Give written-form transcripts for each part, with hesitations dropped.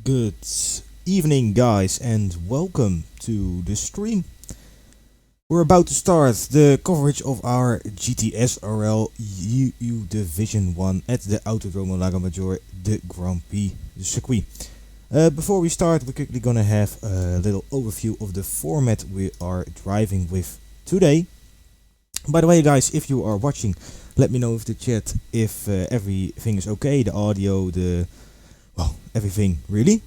Good evening, guys, and welcome to the stream. We're about to start the coverage of our GTSRL EU Division 1 at the Autodromo Lago Maggiore de Grand Prix circuit. Before we start, we're quickly gonna have a little overview of the format we are driving with today. By the way, guys, if you are watching, let me know if the chat, if everything is okay, the audio, everything really.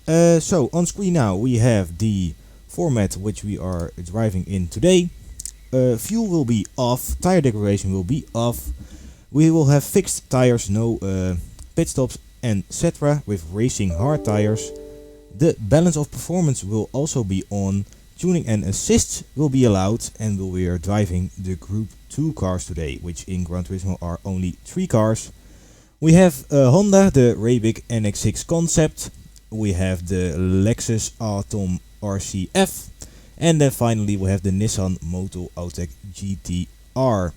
So on screen now we have the format which we are driving in today. Fuel will be off, tire decoration will be off. We will have fixed tires, no pit stops, and etc. with racing hard tires. The balance of performance will also be on. Tuning and assists will be allowed, and we are driving the Group 2 cars today, which in Gran Turismo are only 3 cars. We have Honda, the Rabic NX6 Concept. We have the Lexus Atom RCF. And then finally we have the Nissan Moto Autech GTR.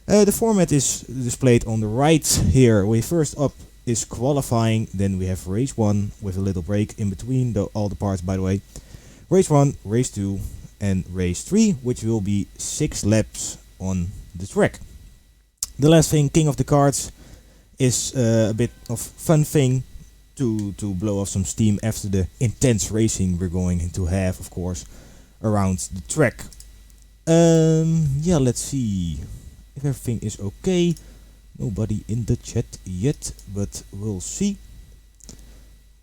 The format is displayed on the right here. We first up is qualifying, then we have race 1 with a little break in between all the parts, by the way. Race 1, race 2 and race 3, which will be 6 laps on the track. The last thing, King of the Karts, is a bit of fun thing to blow off some steam after the intense racing we're going to have, of course, around the track. Yeah, let's see if everything is okay. Nobody in the chat yet, but we'll see.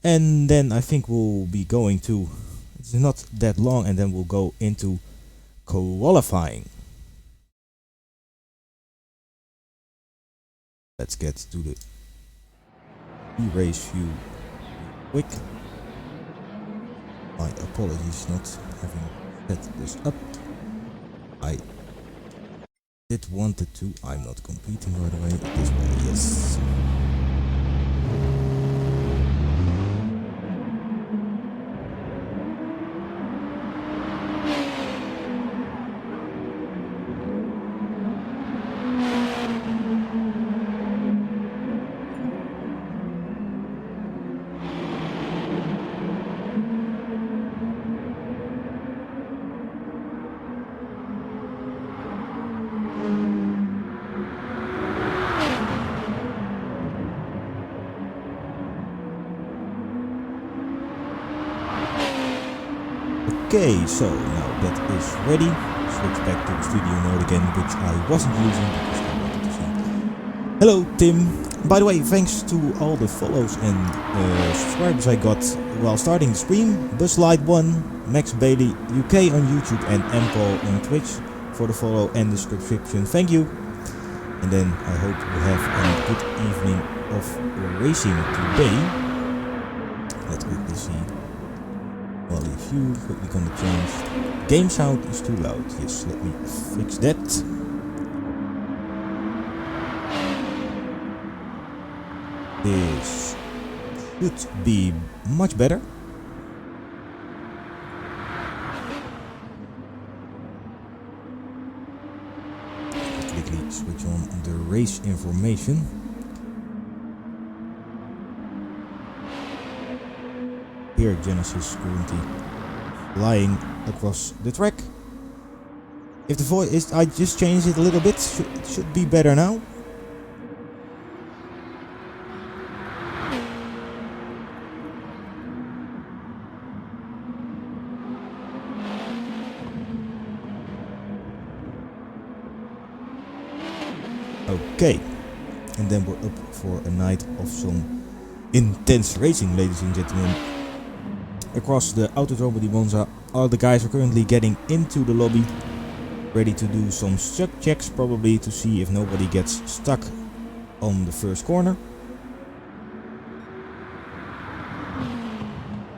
And then I think we'll be going to, it's not that long, and then we'll go into qualifying. Let's get to the race view quick. My apologies not having set this up. I did wanted to. I'm not competing, by the way. This way, yes. Okay, so now that is ready. Switch back to the studio mode again, which I wasn't using because I wanted to see. Hello, Tim. By the way, thanks to all the follows and subscribers I got while starting the stream. Buzzlight1, Max Bailey UK on YouTube, and Mpol on Twitch for the follow and the subscription. Thank you. And then I hope we have a good evening of racing today. Let's quickly see. Well, if you quickly gonna change. Game sound is too loud. Yes, let me fix that. This should be much better. Quickly switch on the race information. Here Genesis currently flying across the track. If the voice is, I just changed it a little bit, should be better now. Okay, and then we're up for a night of some intense racing, ladies and gentlemen. Across the Autodromo di Monza, all the guys are currently getting into the lobby, ready to do some struck checks, probably to see if nobody gets stuck on the first corner.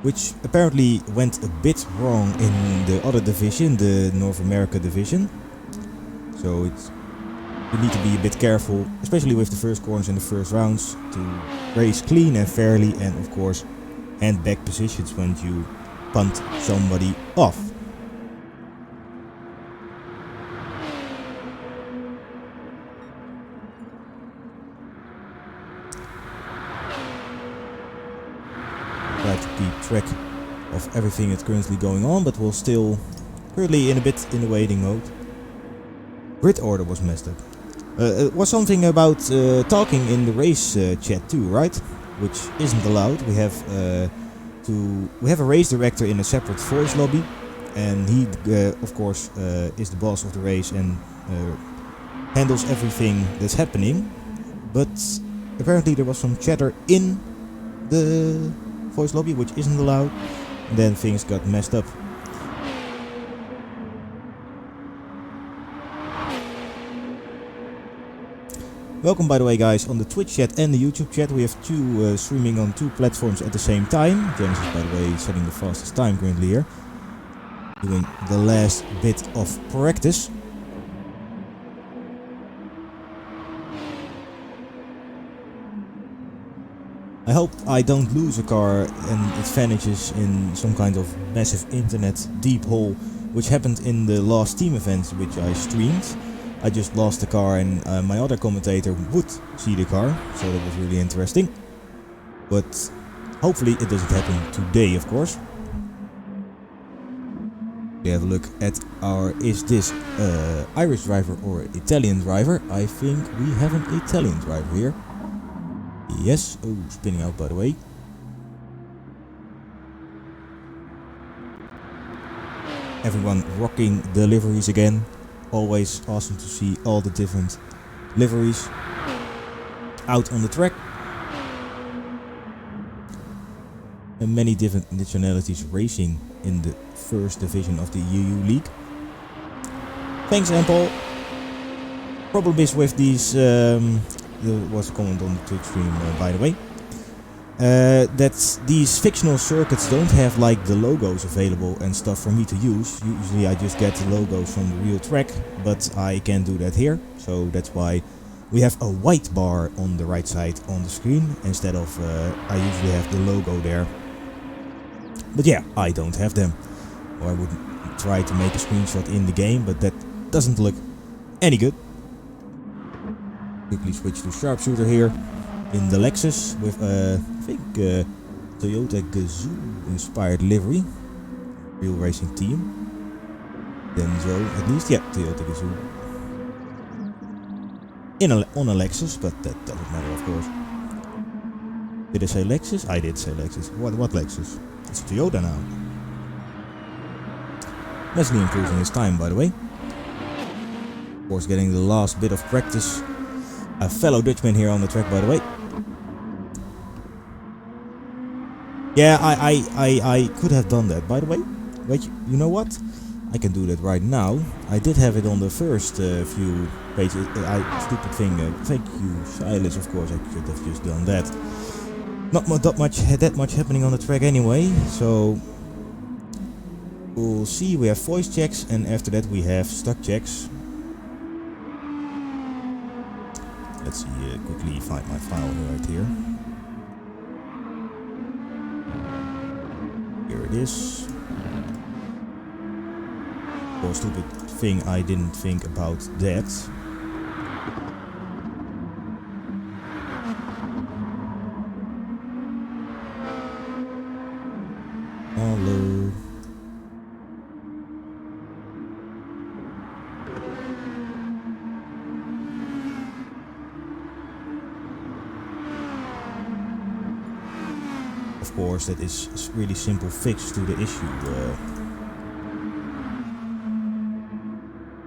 Which apparently went a bit wrong in the other division, the North America division. So you need to be a bit careful, especially with the first corners in the first rounds, to race clean and fairly, and of course hand back positions when you punt somebody off. try to keep track of everything that's currently going on, but we're still currently in a bit in the waiting mode. Grid order was messed up. It was something about talking in the race chat too, right? Which isn't allowed. We have a race director in a separate voice lobby, and he of course is the boss of the race and handles everything that's happening. But apparently there was some chatter in the voice lobby which isn't allowed, and then things got messed up. Welcome, by the way, guys, on the Twitch chat and the YouTube chat. We have two streaming on two platforms at the same time. Genesis, by the way, setting the fastest time currently here, doing the last bit of practice. I hope I don't lose a car and it vanishes in some kind of massive internet deep hole, which happened in the last team events which I streamed. I just lost the car and my other commentator would see the car, so that was really interesting. But hopefully it doesn't happen today, of course. We have a look at our, is this Irish driver or Italian driver? I think we have an Italian driver here. Yes, oh, spinning out, by the way. Everyone rocking the liveries again. Always awesome to see all the different liveries out on the track. And many different nationalities racing in the first division of the EU League. Thanks, Paul. Problem is with these, there was a comment on the Twitch stream, by the way, that these fictional circuits don't have like the logos available and stuff for me to use. Usually I just get the logos from the real track, but I can't do that here, so that's why we have a white bar on the right side on the screen instead of I usually have the logo there. But yeah, I don't have them, or I would try to make a screenshot in the game, but that doesn't look any good. Quickly switch to sharpshooter here in the Lexus with I think Toyota Gazoo inspired livery, real racing team. Denzo, at least, yeah, Toyota Gazoo on a Lexus, but that doesn't matter, of course. Did I say Lexus? I did say Lexus. What Lexus? It's Toyota now. Leslie improving his time, by the way. Of course, getting the last bit of practice. A fellow Dutchman here on the track, by the way. Yeah, I could have done that, by the way. Wait, you know what? I can do that right now. I did have it on the first few pages. Stupid thing. Thank you, Silas. Of course, I could have just done that. Not that much happening on the track anyway. So we'll see. We have voice checks, and after that we have stock checks. Let's see. Quickly find my file right here. Here it is. Oh, stupid thing, I didn't think about that. Hello. Of course, that is a really simple fix to the issue.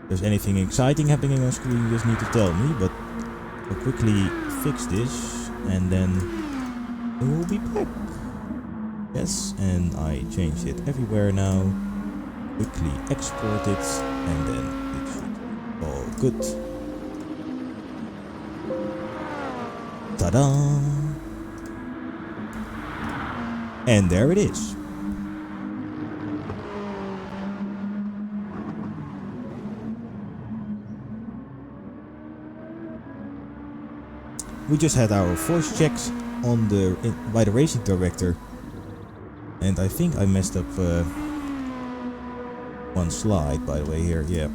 If there's anything exciting happening on screen, you just need to tell me, but we'll quickly fix this and then we'll be back. Yes, and I changed it everywhere now. Quickly export it and then it should be all good. Ta-da! And there it is. We just had our voice checks on by the racing director, and I think I messed up one slide, by the way, here. Yeah.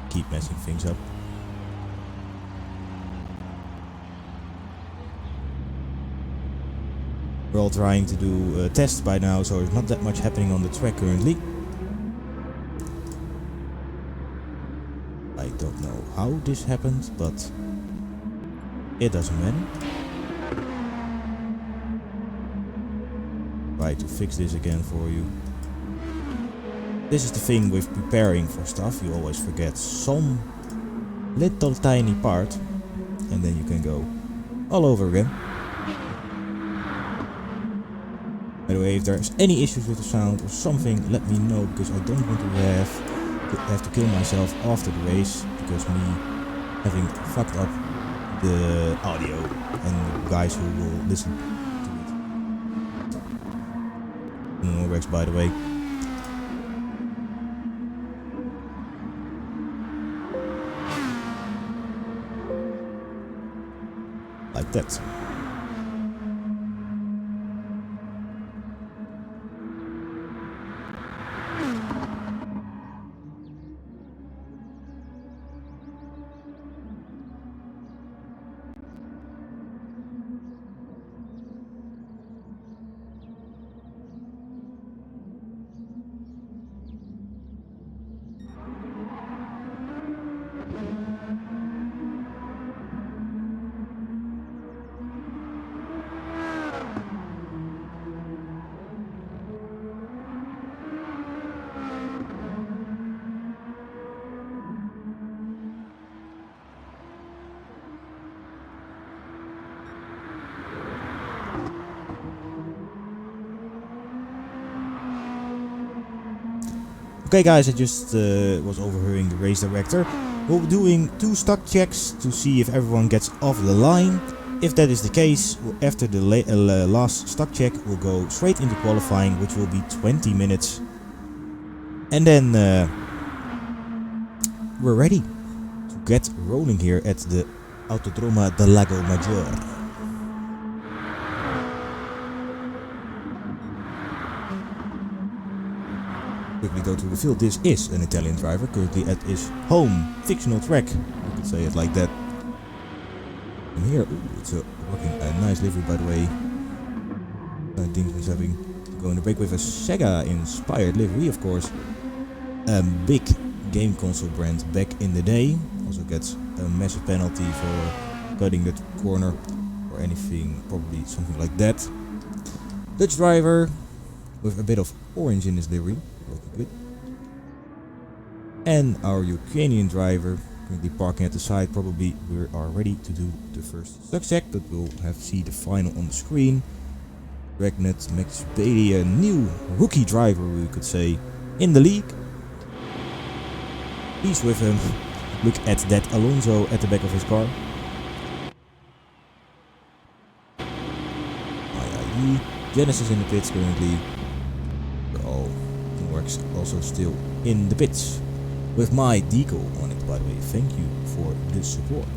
Keep messing things up. we're all trying to do tests by now, so there's not that much happening on the track currently. I don't know how this happened, but it doesn't matter. Try to fix this again for you. This is the thing with preparing for stuff, you always forget some little tiny part and then you can go all over again. By the way, if there's any issues with the sound or something, let me know, because I don't want to have to kill myself after the race because me having fucked up the audio and the guys who will listen to it. No wrecks, by the way. Like that. Okay guys, I just was overhearing the race director. We'll be doing 2 stock checks to see if everyone gets off the line. If that is the case, after the last stock check, we'll go straight into qualifying, which will be 20 minutes. And then we're ready to get rolling here at the Autodroma de Lago Maggiore. Quickly go to the field. This is an Italian driver currently at his home fictional track. You could say it like that. And here, ooh, it's a nice livery, by the way. I think he's having to go in the break with a Sega inspired livery, of course. A big game console brand back in the day. Also gets a massive penalty for cutting that corner or anything, probably something like that. Dutch driver with a bit of orange in his livery. Looking good. And our Ukrainian driver currently parking at the side. Probably we are ready to do the first stock check, but we'll have to see the final on the screen. Dragnet Max Bailey, a new rookie driver, we could say, in the league. He's with him. Look at that Alonso at the back of his car. Genesis in the pits currently. All works also still in the pits. With my decal on it, by the way. Thank you for the support.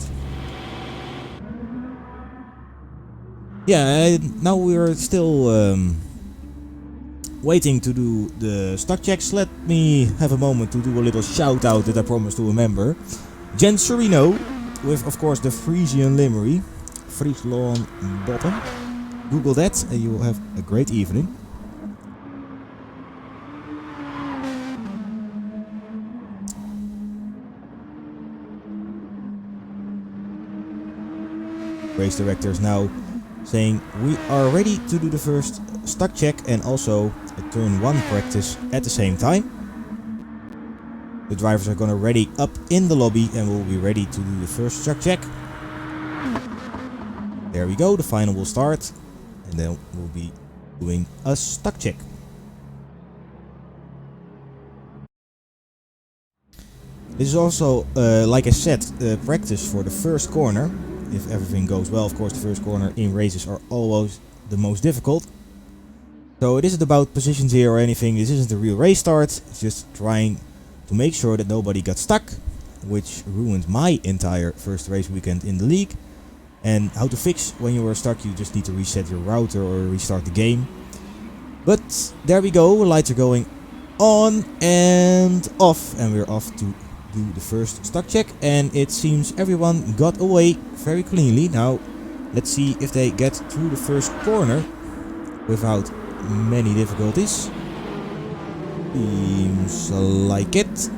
Yeah, now we are still waiting to do the stock checks. Let me have a moment to do a little shout out that I promised to a member. Jen Serino, with of course the Frisian livery, Friesland bottom. Google that and you will have a great evening. Race director is now saying we are ready to do the first stock check and also a turn 1 practice at the same time. The drivers are gonna ready up in the lobby and we'll be ready to do the first stock check. There we go, the final will start and then we'll be doing a stock check. This is also, like I said, practice for the first corner. If everything goes well, of course the first corner in races are always the most difficult. So it isn't about positions here or anything, this isn't the real race start, it's just trying to make sure that nobody got stuck, which ruined my entire first race weekend in the league. And how to fix when you are stuck, you just need to reset your router or restart the game. But there we go, lights are going on and off, and we're off to do the first stock check, and it seems everyone got away very cleanly. Now let's see if they get through the first corner. without many difficulties. Seems like it.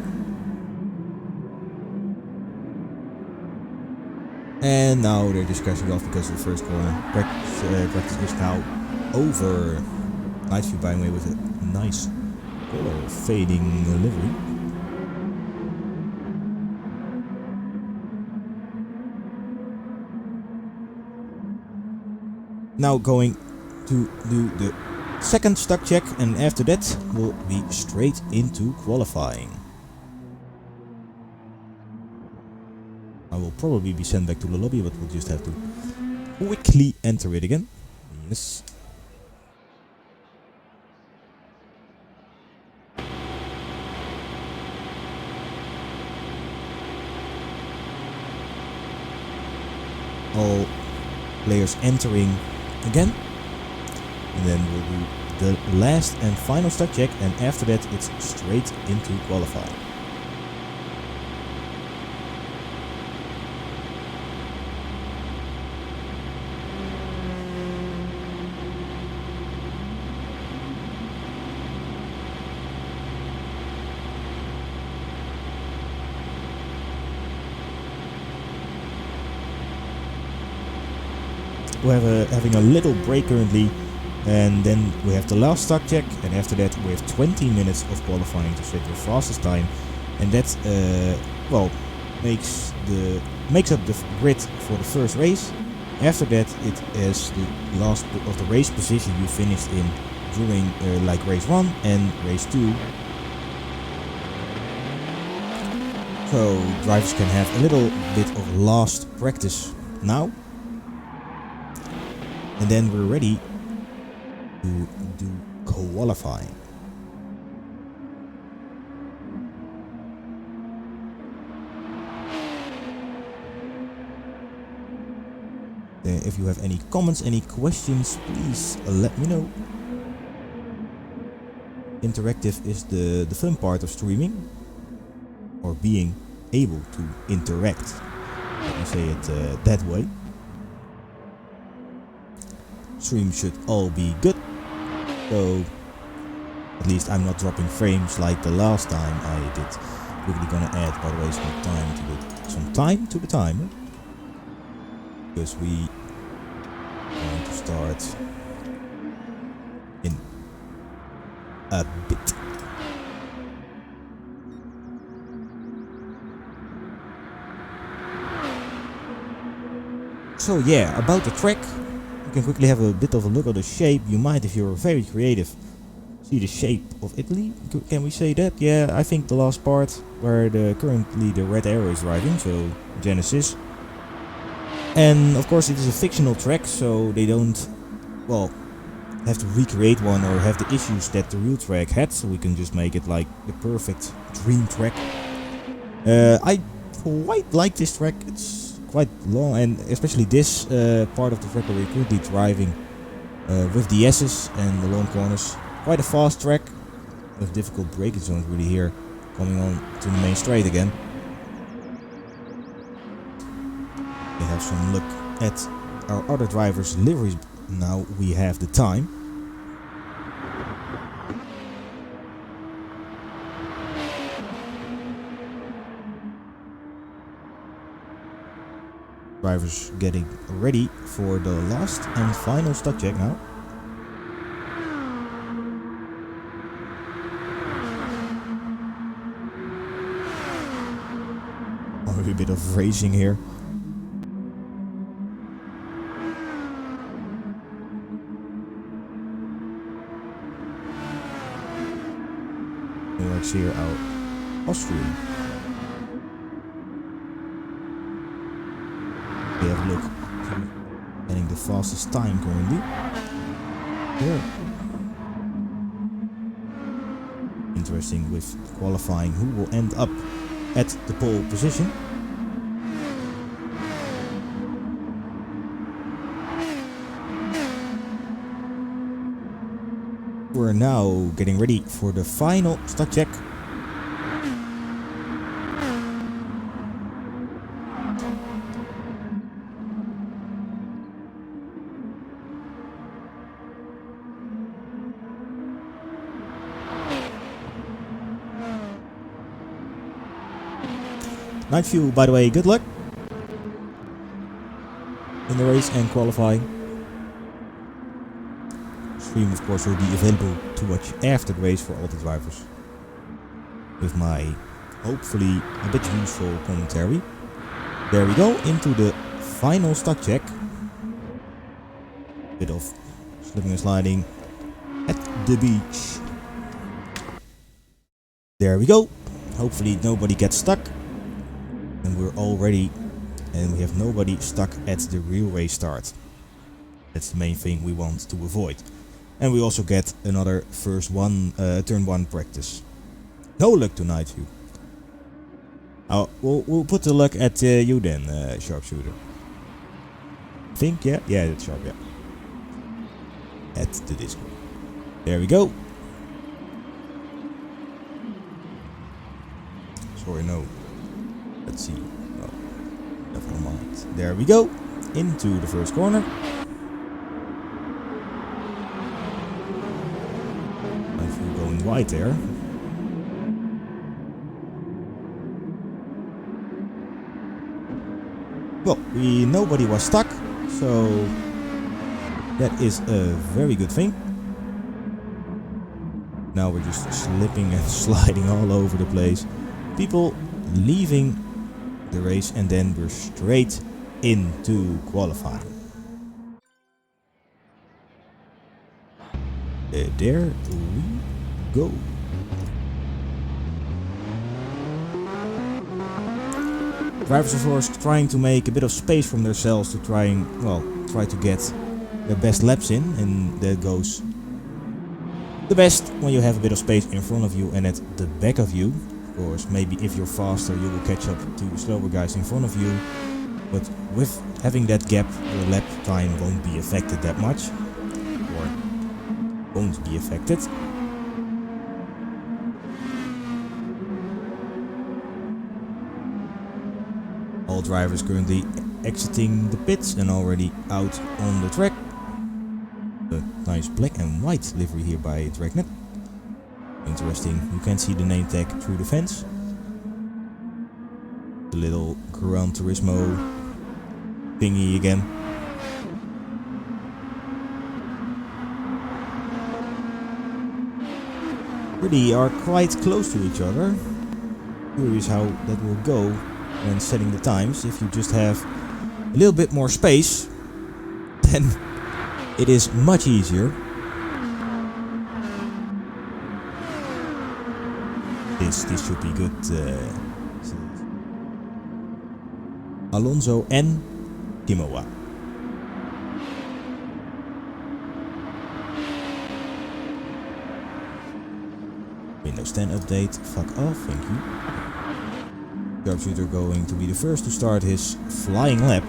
And now they're just crashing off because of the first corner. Practice is now over. Nice view, by the way, with a nice color fading livery. Now going to do the second stock check, and after that we'll be straight into qualifying. I will probably be sent back to the lobby, but we'll just have to quickly enter it again. Yes. All players entering again, and then we'll do the last and final stock check, and after that it's straight into qualifying. We're having a little break currently, and then we have the last stock check, and after that we have 20 minutes of qualifying to set your fastest time, and that well makes up the grid for the first race. After that it is the last of the race position you finished in during like race 1 and race 2. So drivers can have a little bit of last practice now. And then we're ready to do qualifying. If you have any comments, any questions, please let me know. Interactive is the fun part of streaming, or being able to interact. Let me say it that way. Stream should all be good, so at least I'm not dropping frames like the last time I did. Quickly gonna add, by the way, some time to the timer, because we are going to start in a bit. So yeah, about the track. You can quickly have a bit of a look at the shape. You might, if you're very creative, see the shape of Italy. Can we say that? Yeah, I think the last part where currently the red arrow is driving, so Genesis. And of course it is a fictional track, so they don't, well, have to recreate one or have the issues that the real track had, so we can just make it like the perfect dream track. I quite like this track. It's quite long, and especially this part of the track where we're currently driving with the S's and the long corners. Quite a fast track with difficult braking zones really here, coming on to the main straight again. We have some look at our other drivers' liveries. Now we have the time. Drivers getting ready for the last and final stock check now. A bit of racing here. Let's hear our Austrian. We have a look to getting the fastest time currently. Yeah. Interesting with qualifying who will end up at the pole position. We're now getting ready for the final stock check. Night View, by the way, good luck in the race and qualifying. Stream, of course, will be available to watch after the race for all the drivers, with my hopefully a bit useful commentary. There we go, into the final stock check. Bit of slipping and sliding at the beach. There we go. Hopefully nobody gets stuck. And we're all ready. And we have nobody stuck at the real race start. That's the main thing we want to avoid. And we also get another turn 1 practice. No luck tonight, you. We'll put the luck at you then, sharpshooter. Think, yeah? Yeah, that's sharp, yeah. At the disco. There we go. Sorry, no. Let's see. Oh, never mind. There we go. Into the first corner. I feel going wide there. Well, nobody was stuck, so that is a very good thing. Now we're just slipping and sliding all over the place. People leaving the race, and then we're straight into qualifying. There we go. Drivers, of course, trying to make a bit of space from themselves to try to get their best laps in, and that goes the best when you have a bit of space in front of you and at the back of you. Of course, maybe if you're faster, you will catch up to the slower guys in front of you, but with having that gap, your lap time won't be affected that much, or won't be affected. All drivers currently exiting the pits and already out on the track. A nice black and white livery here by Dragnet. Interesting, you can see the name tag through the fence. The little Gran Turismo thingy again. Really are quite close to each other. Curious how that will go when setting the times. If you just have a little bit more space, then it is much easier. This should be good. Alonso and Kimowa. Windows 10 update. Fuck off, thank you. Sharpshooter going to be the first to start his flying lap.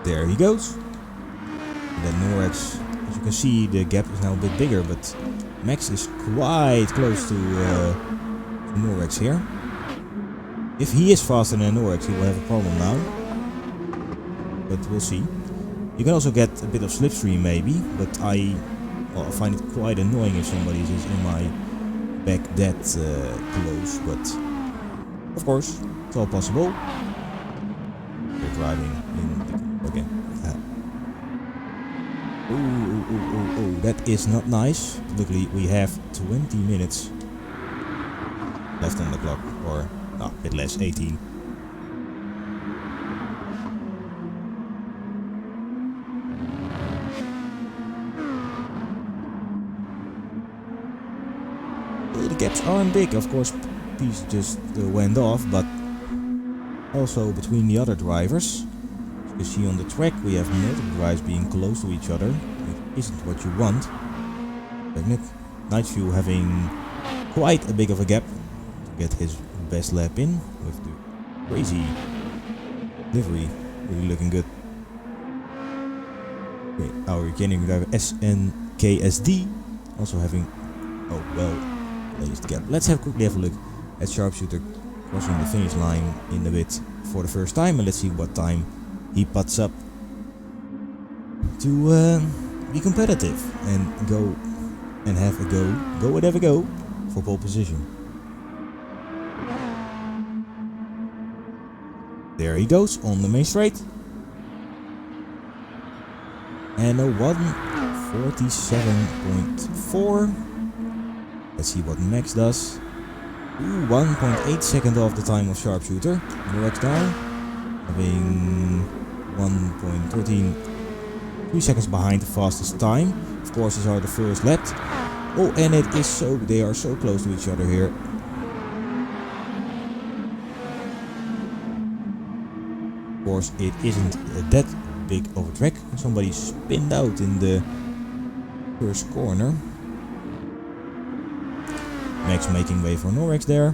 There he goes. And then Norrex, as you can see, the gap is now a bit bigger, but Max is quite close to Norrex here. If he is faster than Norrex, he will have a problem now. But we'll see. You can also get a bit of slipstream maybe, but I find it quite annoying if somebody is in my back that close. But of course, it's all possible. We're driving in the again. Oh, that is not nice. Luckily, we have 20 minutes left on the clock, or a bit less, 18. The gaps aren't big, of course. Piece just went off, but also between the other drivers. As you see on the track, we have multiple drivers being close to each other. It isn't what you want. Night View having quite a big of a gap to get his best lap in with the crazy livery, really looking good. Okay, our beginning driver SNKSD also having well placed gap. Let's quickly have a look at Sharpshooter crossing the finish line in a bit for the first time, and let's see what time he puts up to be competitive and go and have a go for pole position. There he goes on the main straight. And a 1:47.4. Let's see what Max does. 1.8 seconds off the time of sharpshooter. Rex down. Having 1.13. 3 seconds behind the fastest time. Of course, these are the first lap. Oh, and it is so, they are so close to each other here. Of course, it isn't that big of a track. Somebody spinned out in the first corner. Max making way for Norrex there.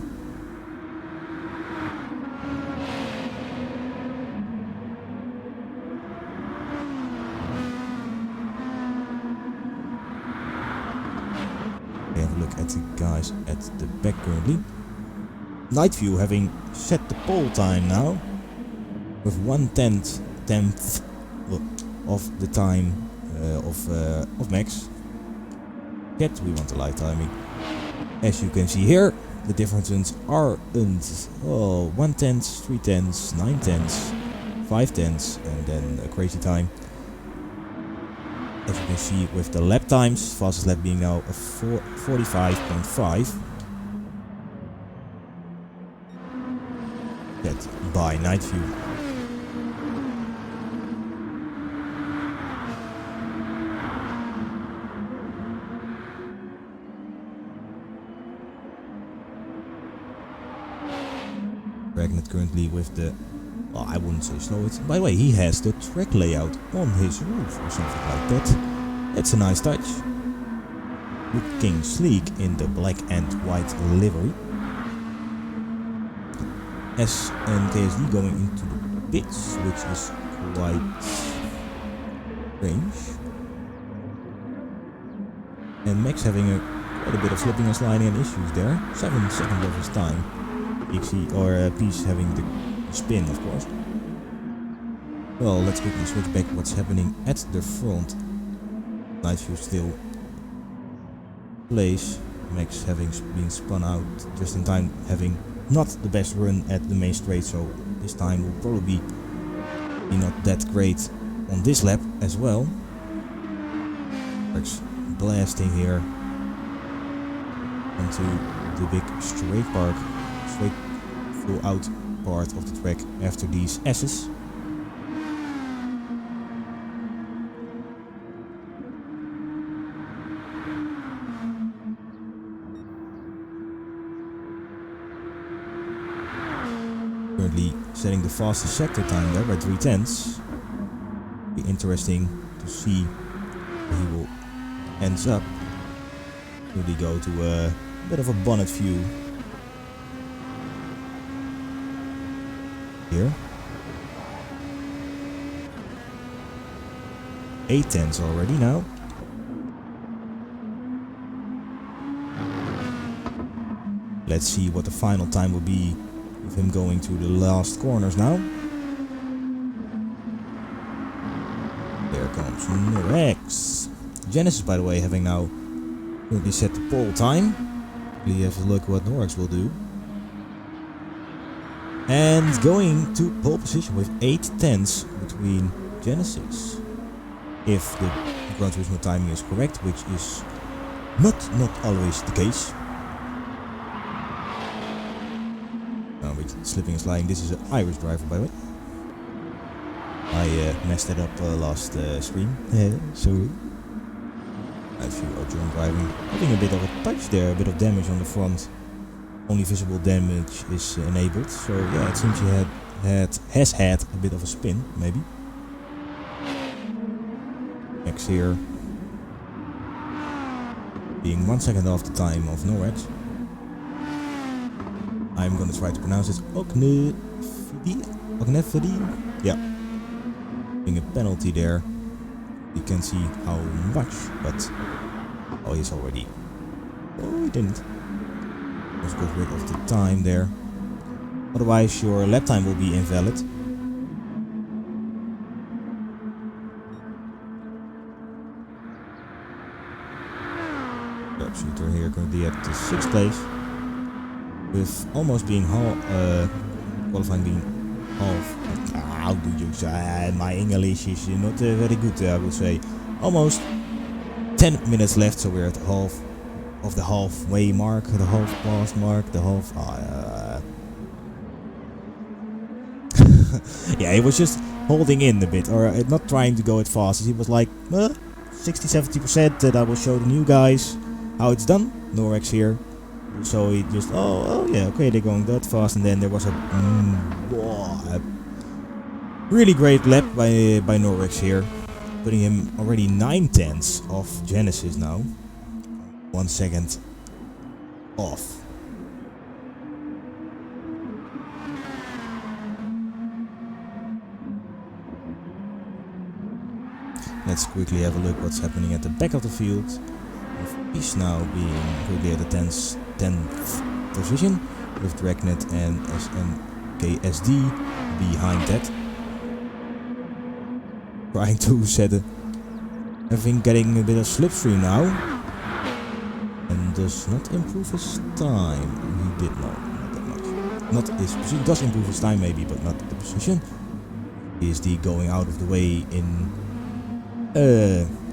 We have a look at the guys at the back currently. Night View having set the pole time now with 1/10 of the time of Max. Yet we want the light timing. As you can see here, the differences are 1/10, 3/10, 9/10, 5/10, and then a crazy time. As you can see with the lap times, fastest lap being now a 45.5. Set by Night View. Pregnant currently with the, well, I wouldn't say slow it. By the way, he has the track layout on his roof or something like that. It's a nice touch. Looking sleek in the black and white livery. S and KSD going into the pits, which is quite strange. And Max having quite a bit of slipping and sliding and issues there. 7 seconds of his time. Piece having the spin, of course. Well, let's quickly switch back what's happening at the front. Night View still plays. Max having been spun out just in time, having not the best run at the main straight, so this time will probably be not that great on this lap as well. Max blasting here onto the big straight full out part of the track after these S's. Currently setting the fastest sector time there by 3/10. Be interesting to see where he will ends up. Will he go to a bit of a bonnet view here? 8/10 already now. Let's see what the final time will be with him going to the last corners now. There comes Norrex. Genesis, by the way, having now currently set the pole time. We have a look what Norrex will do. And going to pole position with 8/10 between Genesis. If the Gran Turismo timing is correct, which is not always the case. With slipping and sliding. This is an Irish driver, by the way. I messed it up last stream. Sorry. I feel John driving. Having a bit of a touch there, a bit of damage on the front. Only visible damage is enabled. So yeah, it seems he has had a bit of a spin, maybe. Max here being 1 second off the time of Norrex. I'm gonna try to pronounce it Ognefidi. Yeah. Being a penalty there. You can see how much, but oh, he's already. Oh, he didn't. Was got rid of the time there. Otherwise your lap time will be invalid. Sharpshooter here currently at the 6th place, with almost being qualifying being half. How do you say? My English is not very good, I would say. Almost 10 minutes left, so we're at half of the halfway mark, the half pass mark, the half. Yeah, he was just holding in a bit, or not trying to go as fast as he was like 60-70%. That I will show the new guys how it's done. Norex here, so he just oh yeah, okay, they're going that fast, and then there was a really great lap by Norex here, putting him already 9/10 off Genesis now. 1 second off. Let's quickly have a look what's happening at the back of the field. He's now being quickly at the 10th position, with Dragnet and SNKSD behind that. Trying to set everything, getting a bit of slipstream now. And does not improve his time. He did not that much. Not his position. Does improve his time maybe, but not the position. Is the going out of the way in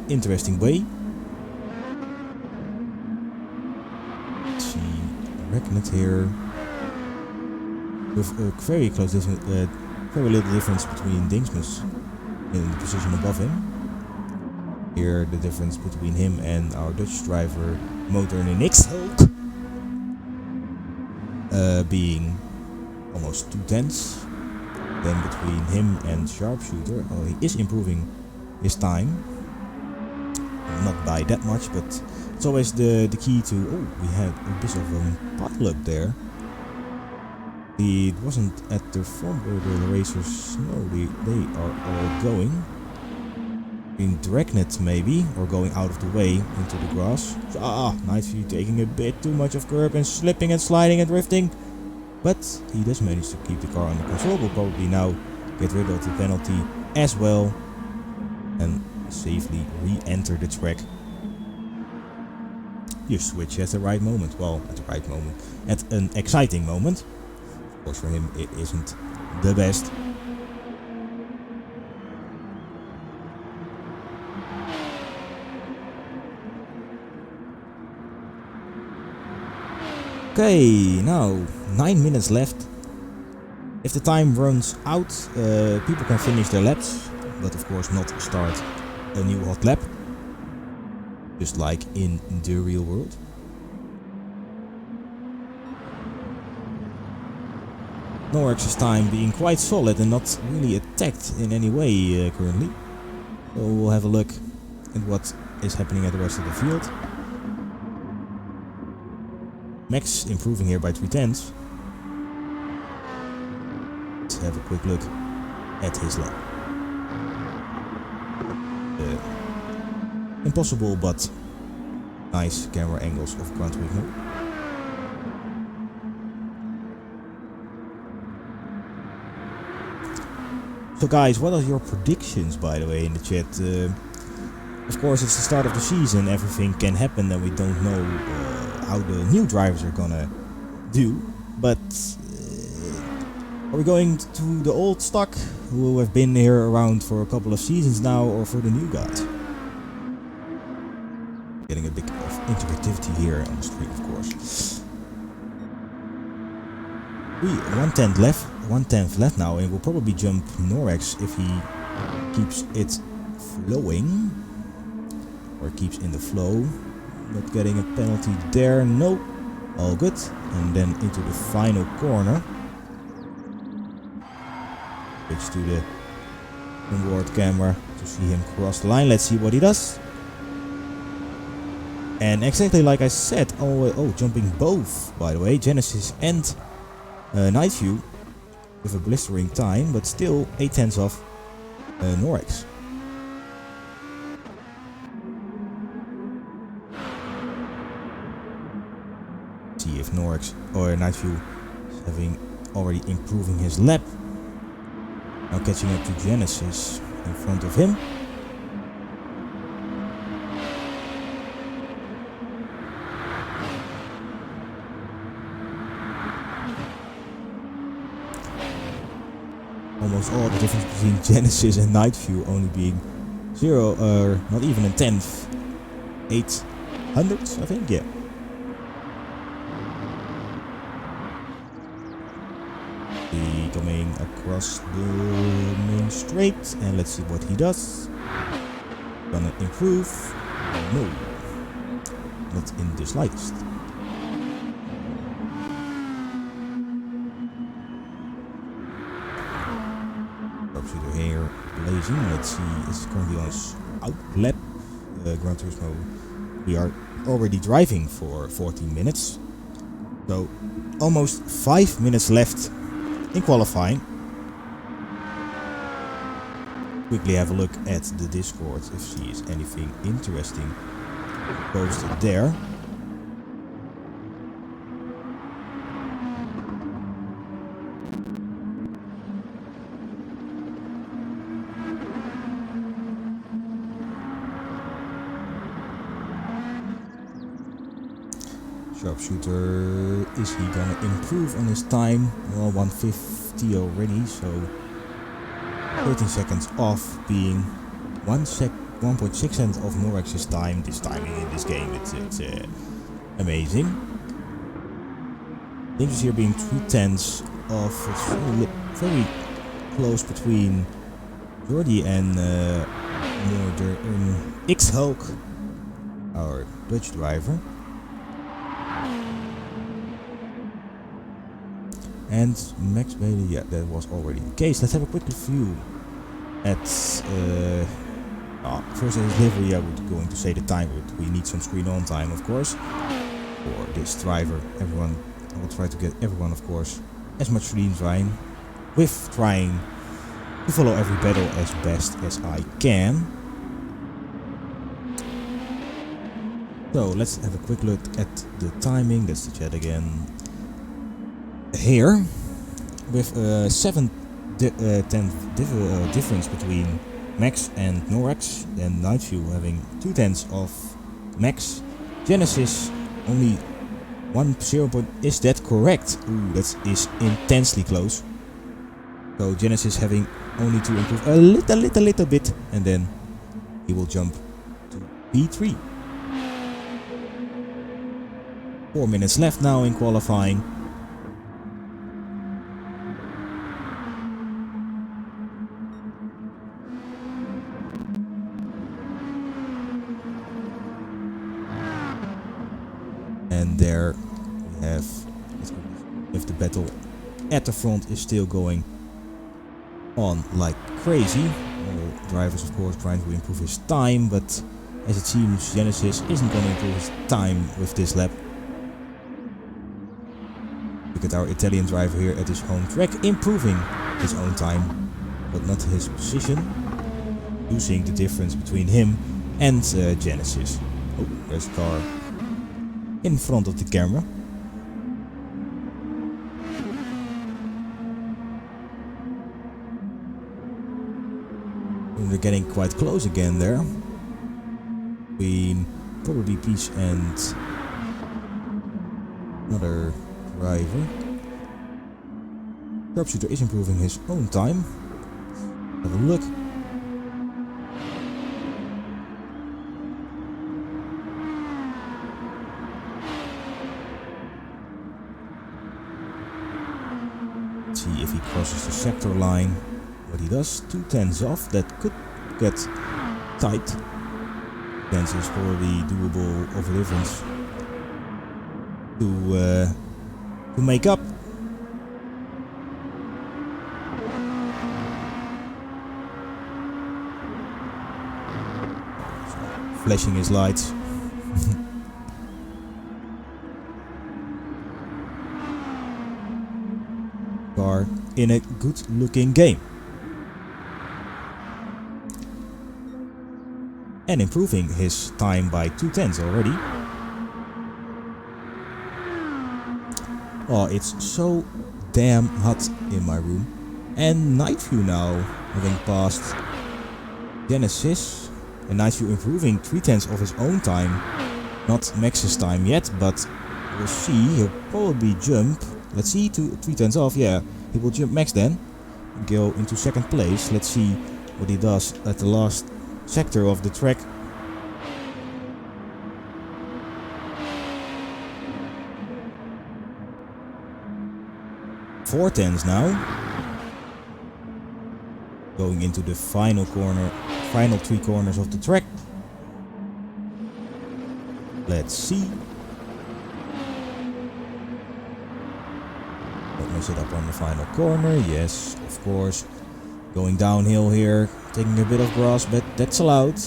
interesting way. Let's see, Dragnet here with a very close difference, very little difference between Dingsmus in the position above him. Here the difference between him and our Dutch driver Motor Nix being almost 2/10. Then between him and Sharpshooter, he is improving his time. Not by that much, but it's always the key to. Oh, we had a bit of a pile up there. It wasn't at the front where the racers. No, they are all going. In Dragnet maybe, or going out of the way into the grass. Nice View taking a bit too much of curb and slipping and sliding and drifting. But he does manage to keep the car under control. Will probably now get rid of the penalty as well and safely re-enter the track. You switch at the right moment. Well, at the right moment. At an exciting moment. Of course for him it isn't the best. Okay, now 9 minutes left. If the time runs out, people can finish their laps, but of course not start a new hot lap, just like in the real world. Norex's time being quite solid and not really attacked in any way currently. So we'll have a look at what is happening at the rest of the field. Max improving here by 3/10. Let's have a quick look at his lap. Impossible but nice camera angles of Grand Turismo. So guys, what are your predictions, by the way, in the chat? Of course it's the start of the season, everything can happen and we don't know how the new drivers are gonna do, but are we going to the old stock who have been here around for a couple of seasons now, or for the new guys? Getting a bit of interactivity here on the screen, of course. We 1/10 left now, and we'll probably jump Norex if he keeps it flowing, or keeps in the flow. Not getting a penalty there, no, all good. And then into the final corner. Switch to the onboard camera to see him cross the line. Let's see what he does. And exactly like I said, jumping both, by the way, Genesis and Night View with a blistering time, but still 8/10 off Norex. See if Norex or Night View is having already improving his lap. Now catching up to Genesis in front of him. Almost all the difference between Genesis and Night View only being 0 or not even a tenth. 800s, I think, yeah. Coming across the main straight, and let's see what he does. Gonna improve? No, not in the slightest. Shooter here blazing. Let's see, it's currently on his out lap. Gran Turismo. We are already driving for 14 minutes, so almost 5 minutes left in qualifying. Quickly have a look at the Discord if she is anything interesting posted there. Sharpshooter, is he gonna improve on his time? Well, 150 already, so 13 seconds off, being 1.6 seconds of Norex's time. This timing in this game, it's amazing. Difference here being 3/10 of, it's very close between Jordi and X-Hulk, our Dutch driver. And Max Bailey, yeah, that was already the case. Let's have a quick view at first at his livery. I was going to say the time, but we need some screen on time, of course, for this driver. Everyone, I will try to get everyone, of course, as much screen time, with trying to follow every battle as best as I can. So let's have a quick look at the timing. That's the chat again. Here, with 7/10 difference between Max and Norex, and Night View having 2/10 of Max. Genesis only 1.0. Is that correct? Ooh, that is intensely close. So Genesis having only to improve a little bit, and then he will jump to P3. 4 minutes left now in qualifying. And there we have, if the battle at the front is still going on like crazy. All drivers, of course, trying to improve his time, but as it seems, Genesis isn't going to improve his time with this lap. Look at our Italian driver here at his home track, improving his own time, but not his position. Losing the difference between him and Genesis. Oh, there's a car in front of the camera. And they're getting quite close again there. Between probably Peach and another driver. Sharpshooter is improving his own time. Have a look. See if he crosses the sector line. What he does, 2/10 off. That could get tight. 2/10 is probably doable of a difference to make up. Flashing his lights. Car in a good looking game. And improving his time by 2/10 already. Oh, it's so damn hot in my room. And Night View now, having passed Genesis. And Night View improving 3/10 of his own time. Not Max's time yet, but we'll see. He'll probably jump. Let's see, to 3/10 off, yeah. He will jump Max then. Go into second place. Let's see what he does at the last sector of the track. Four tens now. Going into the final corner, final 3 corners of the track. Let's see. Don't mess it up on the final corner. Yes, of course. Going downhill here, taking a bit of grass, but that's allowed.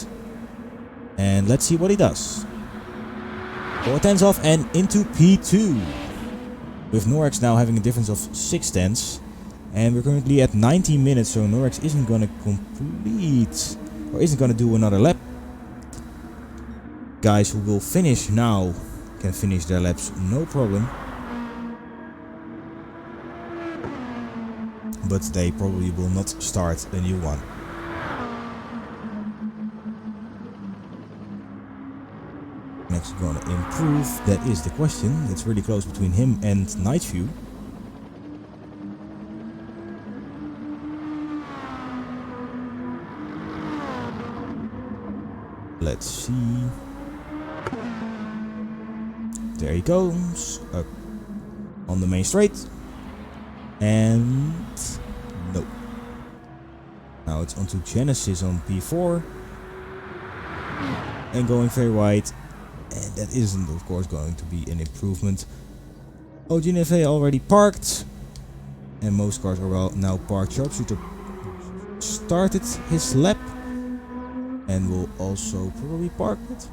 And let's see what he does. 4/10 off and into P2. With Norex now having a difference of 6/10. And we're currently at 19 minutes, so Norex isn't gonna complete, or isn't gonna do another lap. Guys who will finish now can finish their laps, no problem. But they probably will not start a new one. Next gonna improve, that is the question. It's really close between him and Night View. Let's see. There he goes. On the main straight. And no. Now it's onto Genesis on P4. And going very wide. And that isn't, of course, going to be an improvement. OGNFA already parked. And most cars are now parked. Sharpshooter started his lap. And will also probably park it.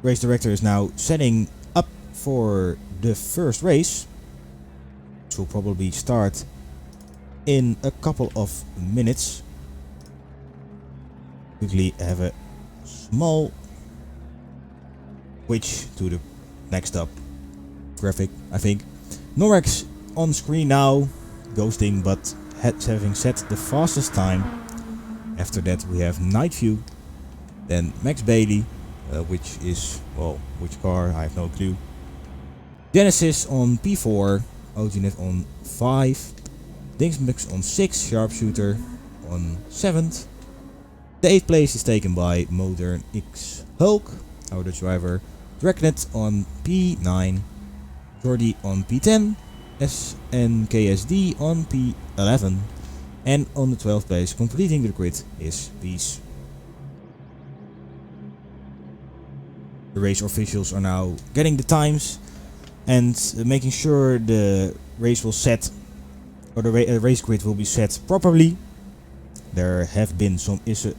Race director is now setting up for the first race, which will probably start in a couple of minutes. Quickly have a small switch to the next up graphic, I think. Norex on screen now, ghosting, but having set the fastest time. After that we have Night View, then Max Bailey, which is, well, which car, I have no clue. Genesis on P4, OGNet on 5, Dingsmix on 6, Sharpshooter on 7th. The 8th place is taken by Modern X Hulk, our Dutch driver. Dragnet on P9, Jordi on P10, SNKSD on P11, and on the 12th place, completing the grid, is Peace. The race officials are now getting the times and making sure the race will set, or the race grid will be set properly. There have been some difficulties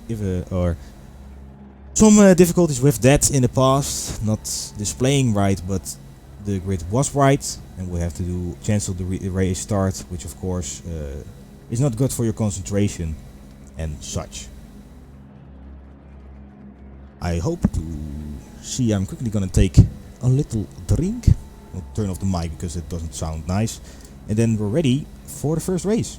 with that in the past, not displaying right, but the grid was right, and we have to cancel the race start, which of course is not good for your concentration and such. I hope to see. I'm quickly gonna take a little drink. I'll turn off the mic because it doesn't sound nice, and then we're ready for the first race.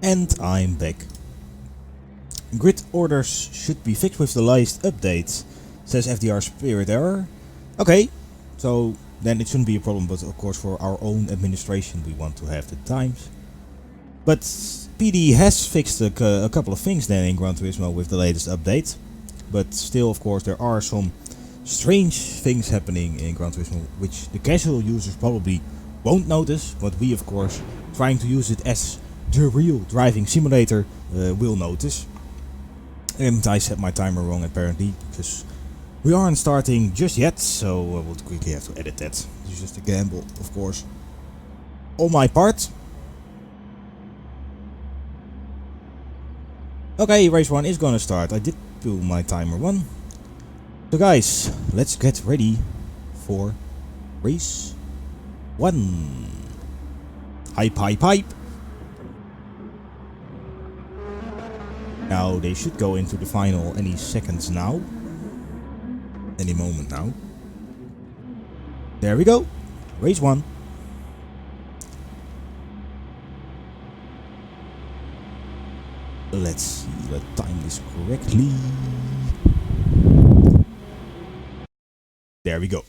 And I'm back. Grid orders should be fixed with the latest update. Says FDR spirit error. Okay, so then it shouldn't be a problem, but of course for our own administration we want to have the times. But PD has fixed a couple of things then in Gran Turismo with the latest update. But still, of course, there are some strange things happening in Gran Turismo which the casual users probably won't notice, but we, of course, trying to use it as the real driving simulator, will notice. And I set my timer wrong apparently, because we aren't starting just yet, so we'll quickly have to edit that. This is just a gamble, of course, on my part. Okay, race 1 is gonna start. I did do my timer 1. So guys, let's get ready for race 1. Hype, hype, hype. Now they should go into the final any seconds now. Any moment now. There we go. Race 1. Let's see, let's time this correctly. There we go.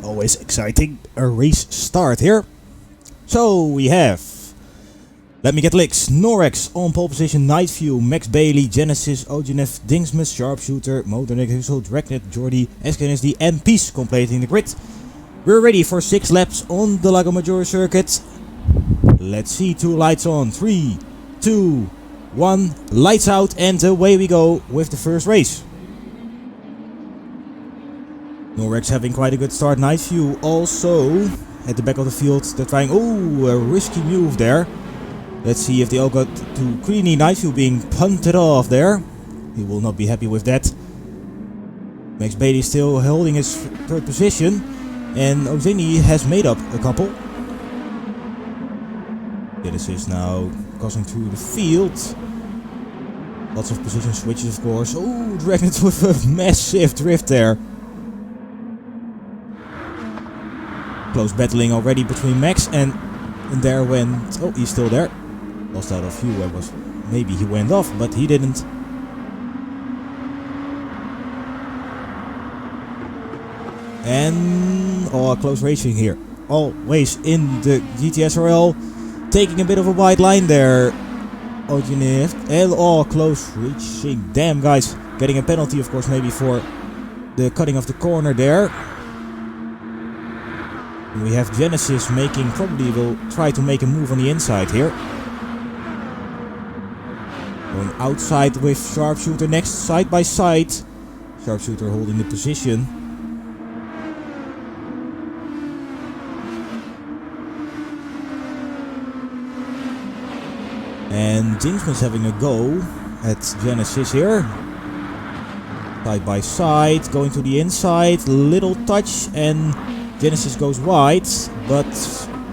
Always exciting, a race start here. So we have, let me get licks, Norex on pole position, Nightview, Max Bailey, Genesis, Oginef, Dingsmus, Sharpshooter, Motornik, Hussel, Dragnet, Jordi, SKNSD and Peace completing the grid. We're ready for 6 laps on the Lago Maggiore circuit. Let's see, 2 lights on, 3, 2, 1, lights out, and away we go with the first race. Norex having quite a good start, Nightview also at the back of the field. They're trying, oh, a risky move there. Let's see if they all got too greeny. Nightview being punted off there. He will not be happy with that. Max Bailey still holding his 3rd position. And Ozeni has made up a couple. Genesis now crossing through the field. Lots of position switches, of course. Oh, Dragnet with a massive drift there. Close battling already between Max and there went... Oh, he's still there. Lost out of view. I was... Maybe he went off, but he didn't. And... Oh, a close racing here. Always in the GTSRL. Taking a bit of a wide line there. Oginef. And close reaching. Damn, guys. Getting a penalty, of course, maybe for the cutting of the corner there. We have Genesis making, probably will try to make a move on the inside here. Going outside with Sharpshooter next, side by side. Sharpshooter holding the position. And Dingsman's having a go at Genesis here. Side by side, going to the inside, little touch and Genesis goes wide, but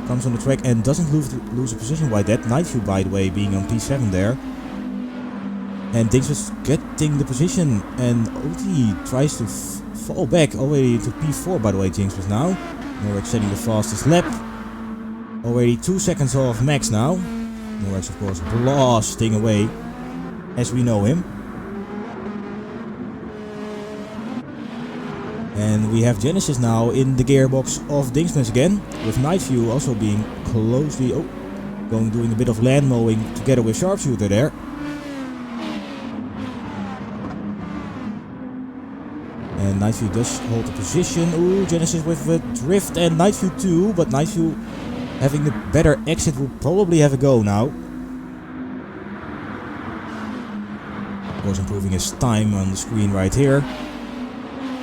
comes on the track and doesn't lose a position by that. Nightview, by the way, being on P7 there. And Dingsman's getting the position and OT tries to fall back already to P4, by the way, Dingsman's now. Norex setting the fastest lap. Already 2 seconds off Max now. Norex, of course, blasting away as we know him. And we have Genesis now in the gearbox of Dingsmas again, with Nightview also being closely, doing a bit of land mowing together with Sharpshooter there. And Nightview does hold the position. Ooh, Genesis with a drift and Nightview too, but Nightview having the better exit will probably have a go now. Of course, improving his time on the screen right here.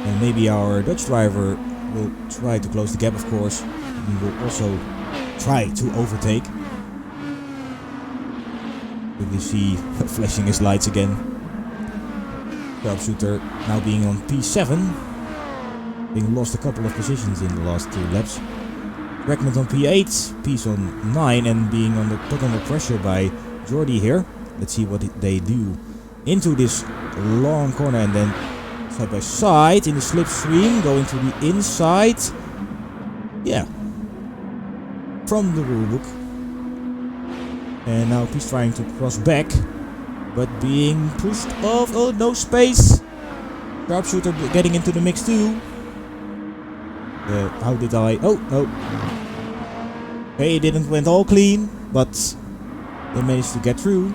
And maybe our Dutch driver will try to close the gap, of course. He will also try to overtake. We see flashing his lights again. Sharpshooter now being on P7. Being lost a couple of positions in the last 2 laps. Dragnet on P8, Peace on 9 and being put under pressure by Jordi here. Let's see what they do into this long corner and then side by side in the slipstream, going to the inside. Yeah. From the rulebook. And now he's trying to cross back, but being pushed off. Oh, no space. Sharpshooter getting into the mix too. How did I? Oh, no. Okay, it didn't went all clean, but they managed to get through.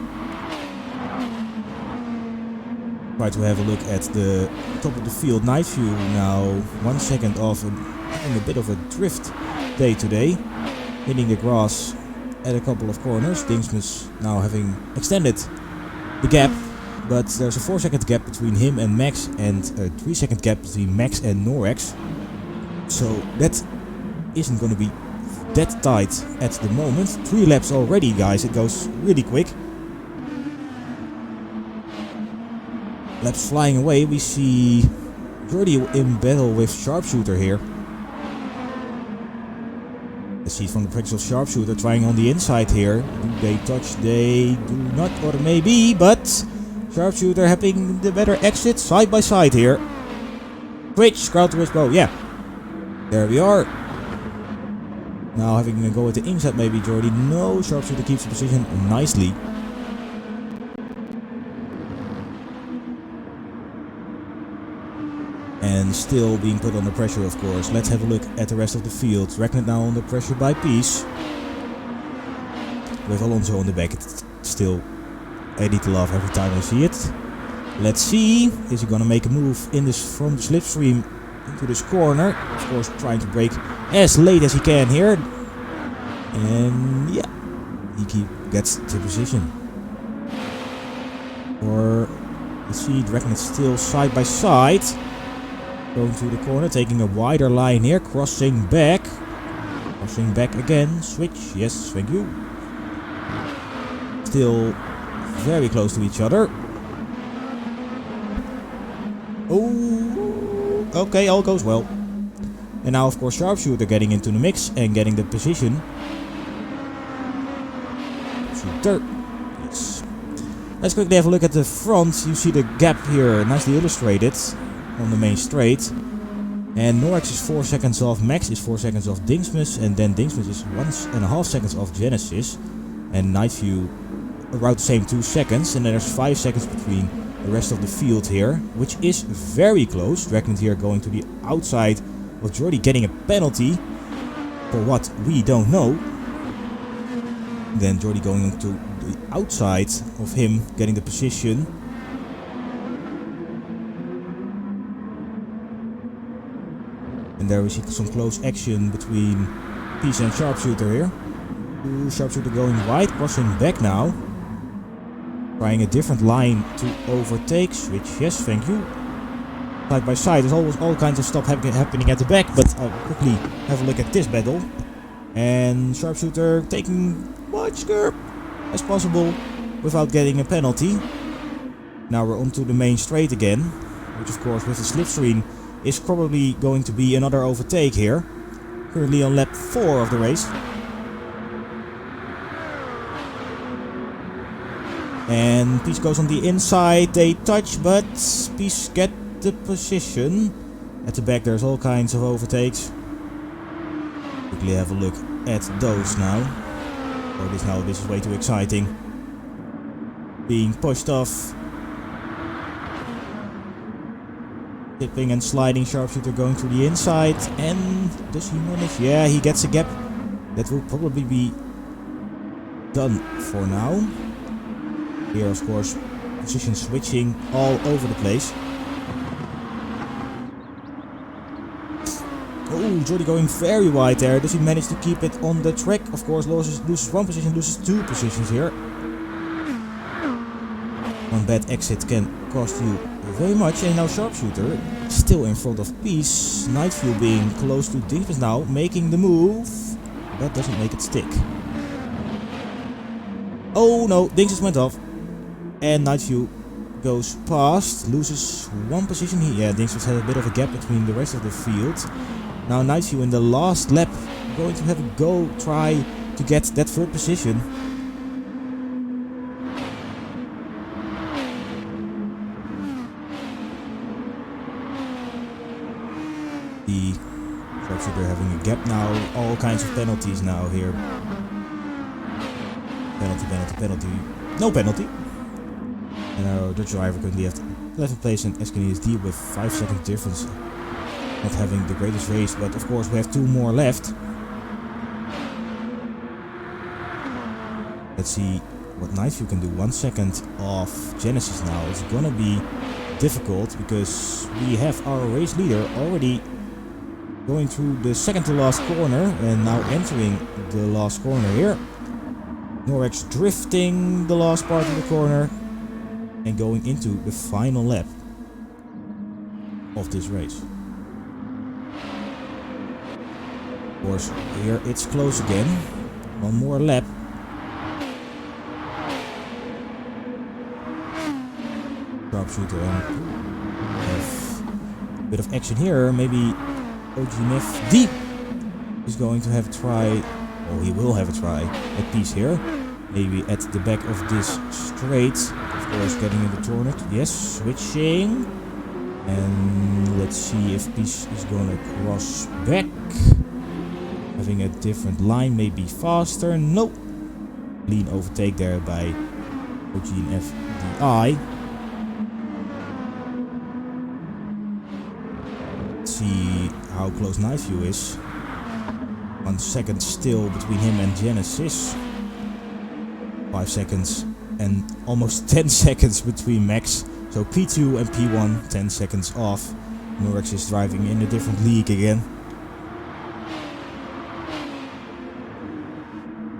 Try to have a look at the top of the field. Night view now 1 second off and having a bit of a drift day today. Hitting the grass at a couple of corners. Dingsmus now having extended the gap, but there's a 4-second gap between him and Max and a 3-second gap between Max and Norex. So that isn't going to be that tight at the moment. 3 laps already, guys. It goes really quick. Laps flying away. We see Jordi in battle with Sharpshooter here. Let's see from the practice of Sharpshooter trying on the inside here. Do they touch? They do not, or maybe, but Sharpshooter having the better exit side by side here. Switch, crowd to bow. Yeah. There we are. Now having a go at the inside maybe Jordi. No, Sharpshooter keeps the position nicely. And still being put under pressure, of course. Let's have a look at the rest of the field. Ragnar now under pressure by Peace. With Alonso on the back. It's still a little love every time I see it. Let's see. Is he gonna make a move in this from the slipstream into this corner? Of course, trying to brake as late as he can here. And yeah, he gets the position. Or let's see, Ragnar still side by side. Going to the corner, taking a wider line here, crossing back. Crossing back again, switch, yes, thank you. Still very close to each other. Oh, okay, all goes well. And now of course Sharpshooter getting into the mix and getting the position. Shooter, yes. Let's quickly have a look at the front. You see the gap here, nicely illustrated. On the main straight, and Norex is 4 seconds off, Max is 4 seconds off Dingsmus, and then Dingsmus is 1.5 seconds off Genesis, and Nightview around the same 2 seconds, and then there's 5 seconds between the rest of the field here, which is very close. Ragnar here going to the outside of Jordi, getting a penalty for what we don't know. Then Jordi going to the outside of him, getting the position. And there we see some close action between Peace and Sharpshooter here. Ooh, Sharpshooter going wide, crossing back now. Trying a different line to overtake. Switch, yes, thank you. Side by side, there's always all kinds of stuff happening at the back, but I'll quickly have a look at this battle. And Sharpshooter taking much curb as possible without getting a penalty. Now we're onto the main straight again, which of course with the slipstream is probably going to be another overtake here. Currently on lap 4 of the race. And Peace goes on the inside, they touch, but Peace get the position. At the back there's all kinds of overtakes. Quickly have a look at those now. Oh, this is way too exciting. Being pushed off. Tipping and sliding, Sharpshooter going to the inside, and does he manage? Yeah, he gets a gap. That will probably be done for now. Here, of course, position switching all over the place. Oh, Jordi going very wide there. Does he manage to keep it on the track? Of course, loses 1 position, loses 2 positions here. One bad exit can cost you very much, and now Sharpshooter still in front of Peace. Nightview being close to Dingsmus now, making the move, but doesn't make it stick. Oh no, Dingsmus went off, and Nightview goes past, loses 1 position here. Yeah, Dingsmus had a bit of a gap between the rest of the field. Now Nightview in the last lap going to have a go, try to get that 3rd position. The Sharpshooter having a gap now, all kinds of penalties now here. Penalty, penalty, penalty. No penalty. And our Dutch driver currently have 11th place and SKSD with 5 seconds difference. Not having the greatest race, but of course we have 2 more left. Let's see what Nightview can do. 1 second off Genesis now. It's gonna be difficult because we have our race leader already going through the second to last corner and now entering the last corner here. Norrex drifting the last part of the corner and going into the final lap of this race. Of course, here it's close again. One more lap. Sharpshooter and have a bit of action here. Maybe OGNF Deep is going to have a try, or he will have a try at Peace here. Maybe at the back of this straight. Of course, getting in the tournament. Yes, switching. And let's see if Peace is gonna cross back. Having a different line, maybe faster. Nope. Clean overtake there by OGNFDI. See how close Nightview is. 1 second still between him and Genesis. 5 seconds and almost 10 seconds between Max. So P2 and P1 10 seconds off. Norrex is driving in a different league again.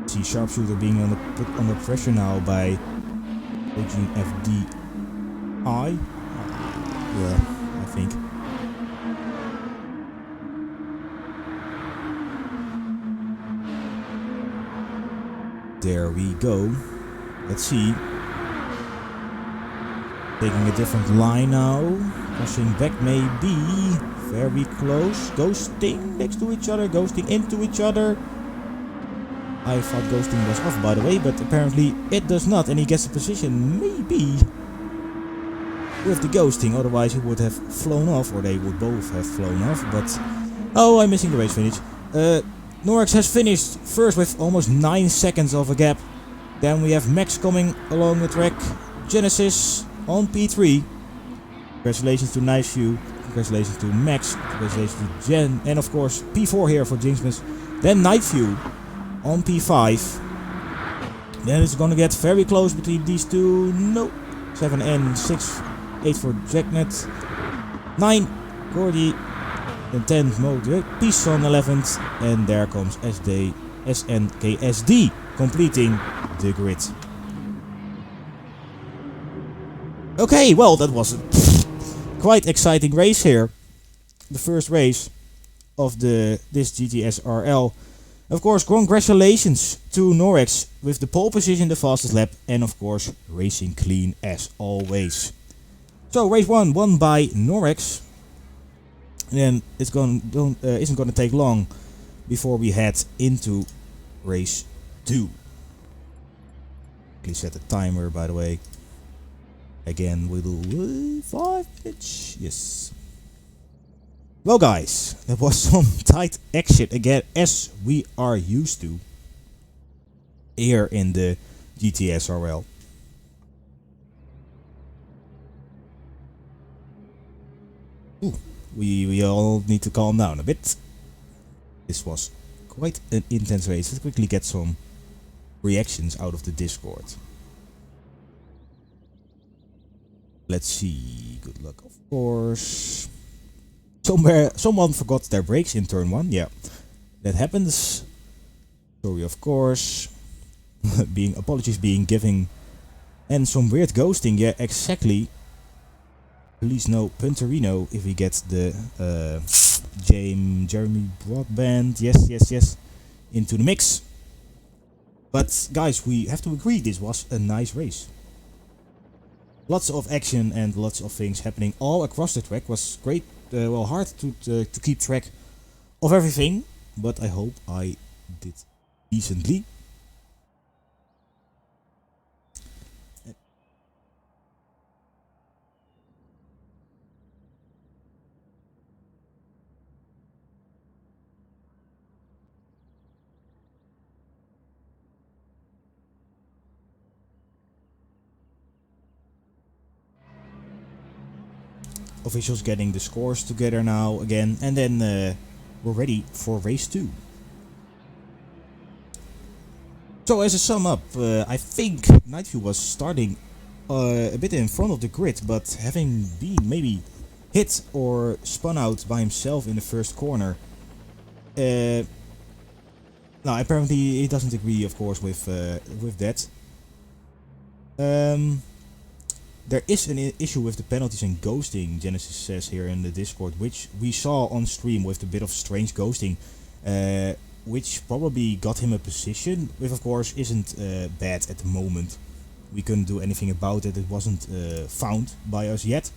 See Sharpshooter being put under pressure now by OGNFDI. Yeah, I think. There we go. Let's see. Taking a different line now. Crossing back maybe. Very close. Ghosting next to each other. Ghosting into each other. I thought ghosting was off by the way, but apparently it does not. And he gets a position maybe with the ghosting. Otherwise he would have flown off. Or they would both have flown off. But oh, I'm missing the race finish. Norrex has finished first with almost 9 seconds of a gap. Then we have Max coming along the track. Genesis on P3. Congratulations to Nightview. Congratulations to Max. Congratulations to Jen. And of course P4 here for Jinxmas. Then Nightview on P5. Then it's gonna get very close between these two. No. 7 and 6. 8 for Jacknet. 9. Gordy. And 10th mode, Peace on 11th, and there comes SNKSD completing the grid. Okay, well that was a quite exciting race here. The first race of this GTSRL. Of course, congratulations to Norrex with the pole position, the fastest lap, and of course racing clean as always. So race 1 won by Norrex. And it's isn't going to take long before we head into race 2. Please set the timer, by the way. Again, we'll do 5 minutes. Yes. Well, guys, that was some tight action again, as we are used to here in the GTSRL. Ooh. We all need to calm down a bit. This was quite an intense race. Let's quickly get some reactions out of the Discord. Let's see. Good luck, of course. Someone forgot their brakes in turn 1. Yeah, that happens. Sorry, of course. Apologies being given. And some weird ghosting. Yeah, exactly. Please no Punterino if he gets the Jeremy Broadband, yes, into the mix. But guys, we have to agree this was a nice race. Lots of action and lots of things happening all across the track. Was great, well, hard to keep track of everything, but I hope I did decently. officials getting the scores together now again, and then we're ready for race 2. So as a sum up, I think Nightview was starting a bit in front of the grid, but having been maybe hit or spun out by himself in the first corner. No, apparently he doesn't agree, of course, with that. There is an issue with the penalties and ghosting, Genesis says here in the Discord, which we saw on stream with a bit of strange ghosting, which probably got him a position, which of course isn't bad at the moment. We couldn't do anything about it, it wasn't found by us yet.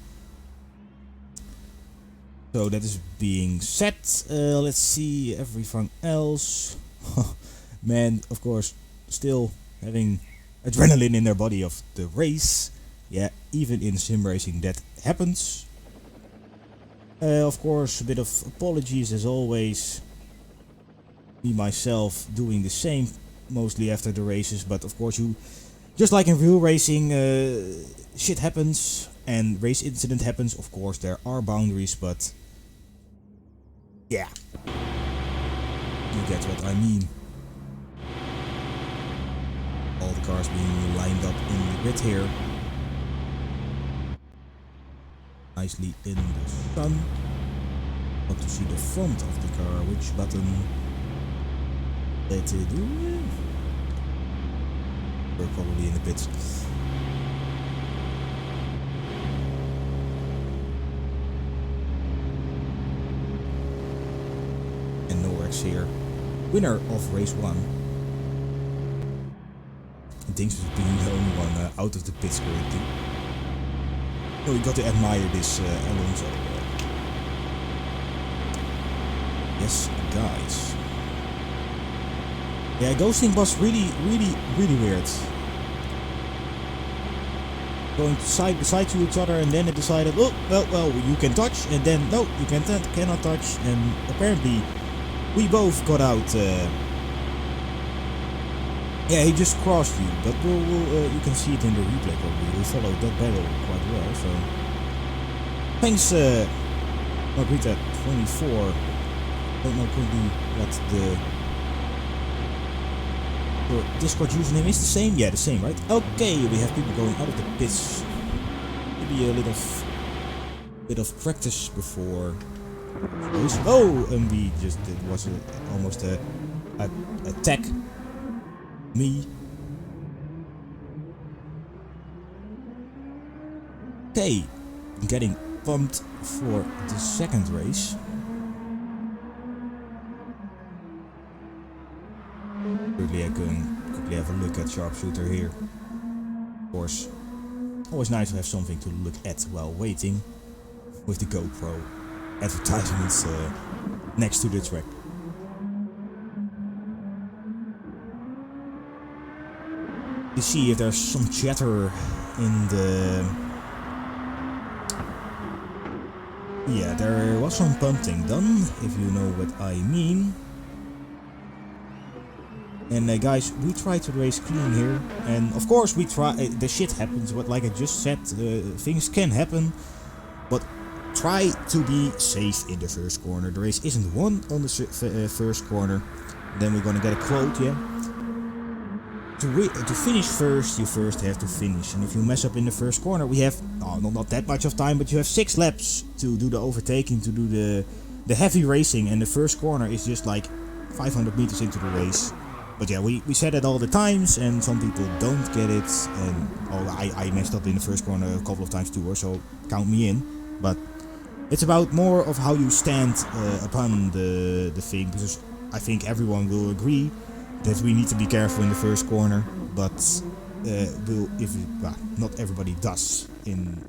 So that is being said. Let's see everything else. Man, of course, still having adrenaline in their body of the race. Yeah, even in sim racing that happens. Of course, a bit of apologies as always. Me myself doing the same mostly after the races, but of course you, just like in real racing, shit happens and race incident happens. Of course there are boundaries, but yeah, you get what I mean. All the cars being lined up in the grid here. Nicely in the sun. Want to see the front of the car, which button let it do? We're probably in the pits. And Norix here, winner of race 1. Things is being the only one out of the pits currently. Oh, you got to admire this Alonso. Yes, guys. Yeah, ghosting was really weird. Going side to each other, and then it decided, oh, well, you can touch, and then no, you cannot touch, and apparently we both got out. Yeah, he just crossed you, but you can see it in the replay probably. We followed that battle quite well, so thanks, Margarita24. Don't know quickly what the Discord username is. The same? Yeah, the same, right? Okay, we have people going out of the pits. Maybe a little bit of practice before. Oh, and we just did almost a attack. Me. Okay, getting pumped for the second race. Quickly I can quickly have a look at Sharpshooter here. Of course, always nice to have something to look at while waiting with the GoPro advertisements next to the track. You see if there's some chatter in the... Yeah, there was some punting done, if you know what I mean. And guys, we try to race clean here, and of course we try, the shit happens, but like I just said, things can happen, but try to be safe in the first corner. The race isn't won on the first corner, then we're gonna get a quote, yeah? To finish first, you first have to finish, and if you mess up in the first corner, we have, not that much of time, but you have 6 laps to do the overtaking, to do the heavy racing, and the first corner is just like 500 meters into the race. But yeah, we said it all the times, and some people don't get it, and I messed up in the first corner a couple of times too, so count me in. But it's about more of how you stand upon the thing, because I think everyone will agree that we need to be careful in the first corner, but not everybody does in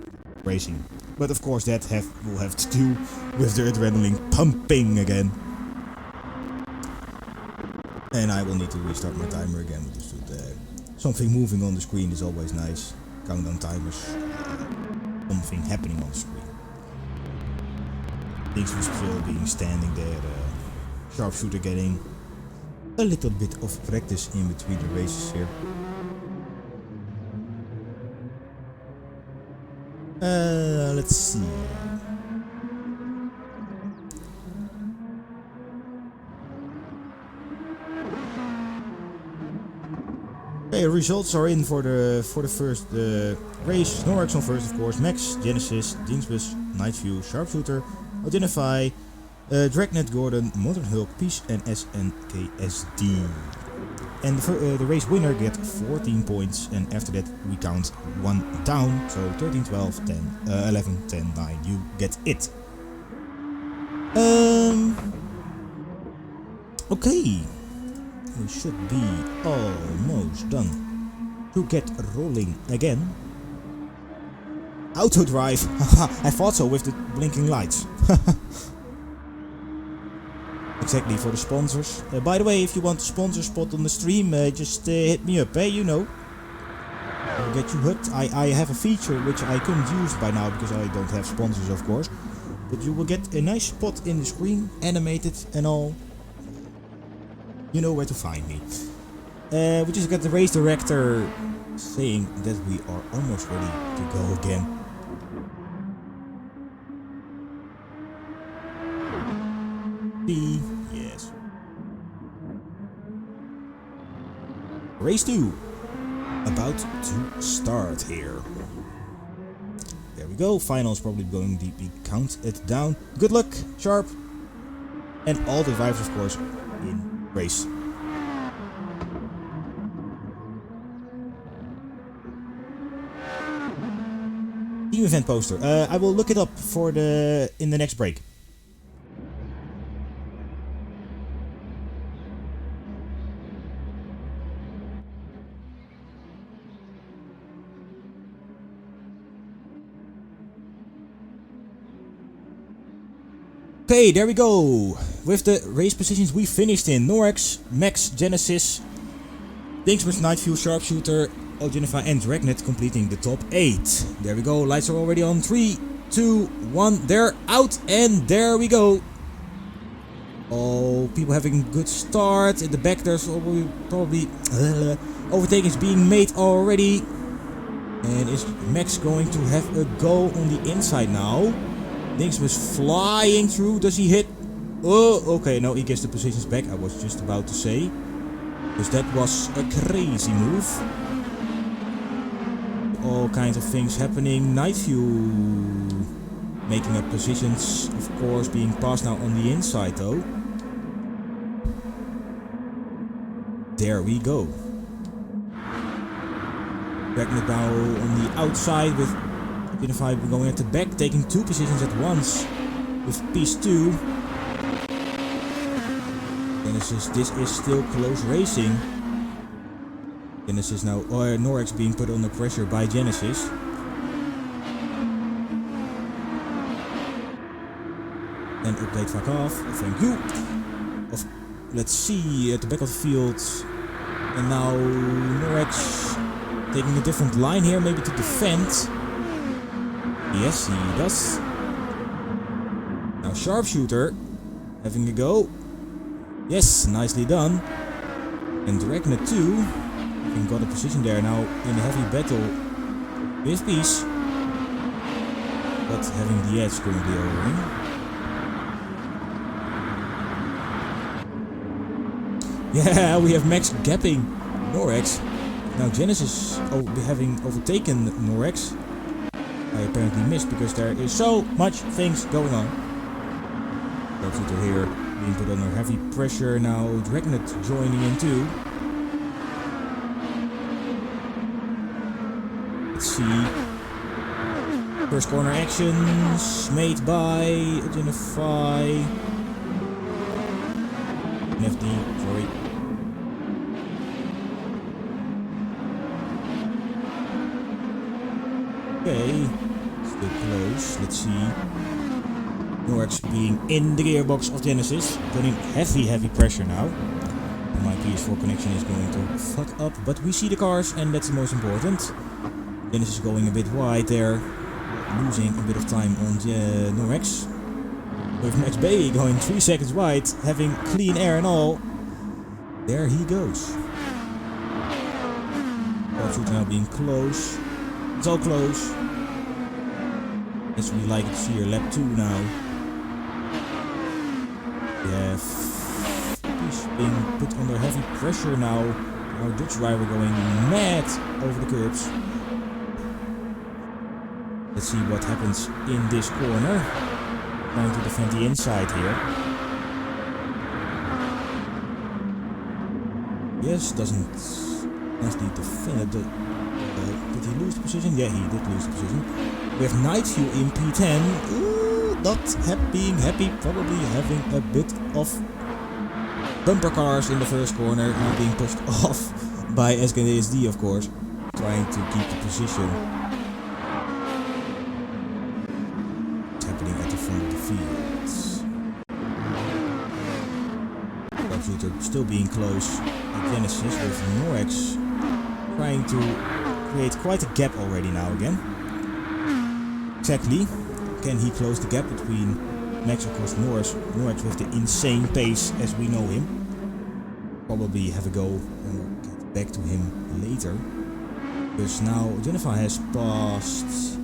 racing. But of course that will have to do with the adrenaline pumping again. And I will need to restart my timer again, because something moving on the screen is always nice. Countdown timers, something happening on the screen. Things were still being standing there, Sharpshooter getting a little bit of practice in between the races here. Let's see. Okay, results are in for the first race. Norrex on first, of course. Max, Genesis, Dingsbus, Nightview, Sharpshooter, Identify, Dragnet, Gordon, Modern Hulk, Peace, and SNKSD. And the race winner gets 14 points, and after that we count one down, so 13, 12, 10, 11, 10, 9, you get it. Okay, we should be almost done to get rolling again. Auto drive, I thought so with the blinking lights. Exactly, for the sponsors. By the way, if you want a sponsor spot on the stream, just hit me up, you know. I'll get you hooked. I have a feature which I couldn't use by now because I don't have sponsors, of course. But you will get a nice spot in the screen, animated and all. You know where to find me. We just got the race director saying that we are almost ready to go again. Yes. Race 2. About to start here. There we go. Finals probably going to be counted down. Good luck, Sharp. And all the drivers, of course, in race. Team event poster. I will look it up for in the next break. Okay, there we go. With the race positions we finished in. Norrex, Max, Genesis, Dingsbus, Nightview, Sharpshooter, Ogenify and Dragnet completing the top 8. There we go, lights are already on. 3, 2, 1, they're out and there we go. Oh, people having a good start. In the back there's probably overtaking is being made already. And is Max going to have a go on the inside now? Dingsbus flying through, does he hit? Oh, okay, no, he gets the positions back, I was just about to say. Because that was a crazy move. All kinds of things happening. Nightview making up positions, of course, being passed now on the inside though. There we go. Dragnet now on the outside with Unify going at the back, taking 2 positions at once with Piece 2. Genesis, this is still close racing. Genesis now, or Norrex being put under pressure by Genesis. And update fuck off, thank you. Let's see, at the back of the field. And now Norrex taking a different line here, maybe to defend. Yes, he does. Now Sharpshooter having a go. Yes, nicely done. And Dragnet too. Having got a position there now in a heavy battle with Peace. But having the edge currently over him. Yeah, we have Max gapping Norrex. Now Genesis having overtaken Norrex. I apparently missed because there is so much things going on. Sharpshooter here being put under heavy pressure now. Dragnet joining in too. Let's see. First corner actions made by Identify. FD, sorry. Okay, still close. Let's see. Norrex being in the gearbox of Genesis, putting heavy pressure now. And my PS4 connection is going to fuck up, but we see the cars, and that's the most important. Genesis going a bit wide there, losing a bit of time on Norrex. With Max Bailey going 3 seconds wide, having clean air and all. There he goes. Sharpshooter now being close. It's all close. As we like to see here, lap 2 now. Yeah, he's being put under heavy pressure now. Our Dutch driver going mad over the curbs. Let's see what happens in this corner. Trying to defend the inside here. Yes, doesn't nicely defend it. Did he lose the position? Yeah, he did lose the position. We have Night View in P10. Ooh, not being happy, probably having a bit of bumper cars in the first corner, now being pushed off by SKSD, of course, trying to keep the position. What's happening at the front of the field? Shooter still being close at Genesis with Norex trying to create quite a gap already now again. Exactly. Can he close the gap between Max, of course, Norex with the insane pace as we know him. Probably have a go and we'll get back to him later. Because now Jennifer has passed.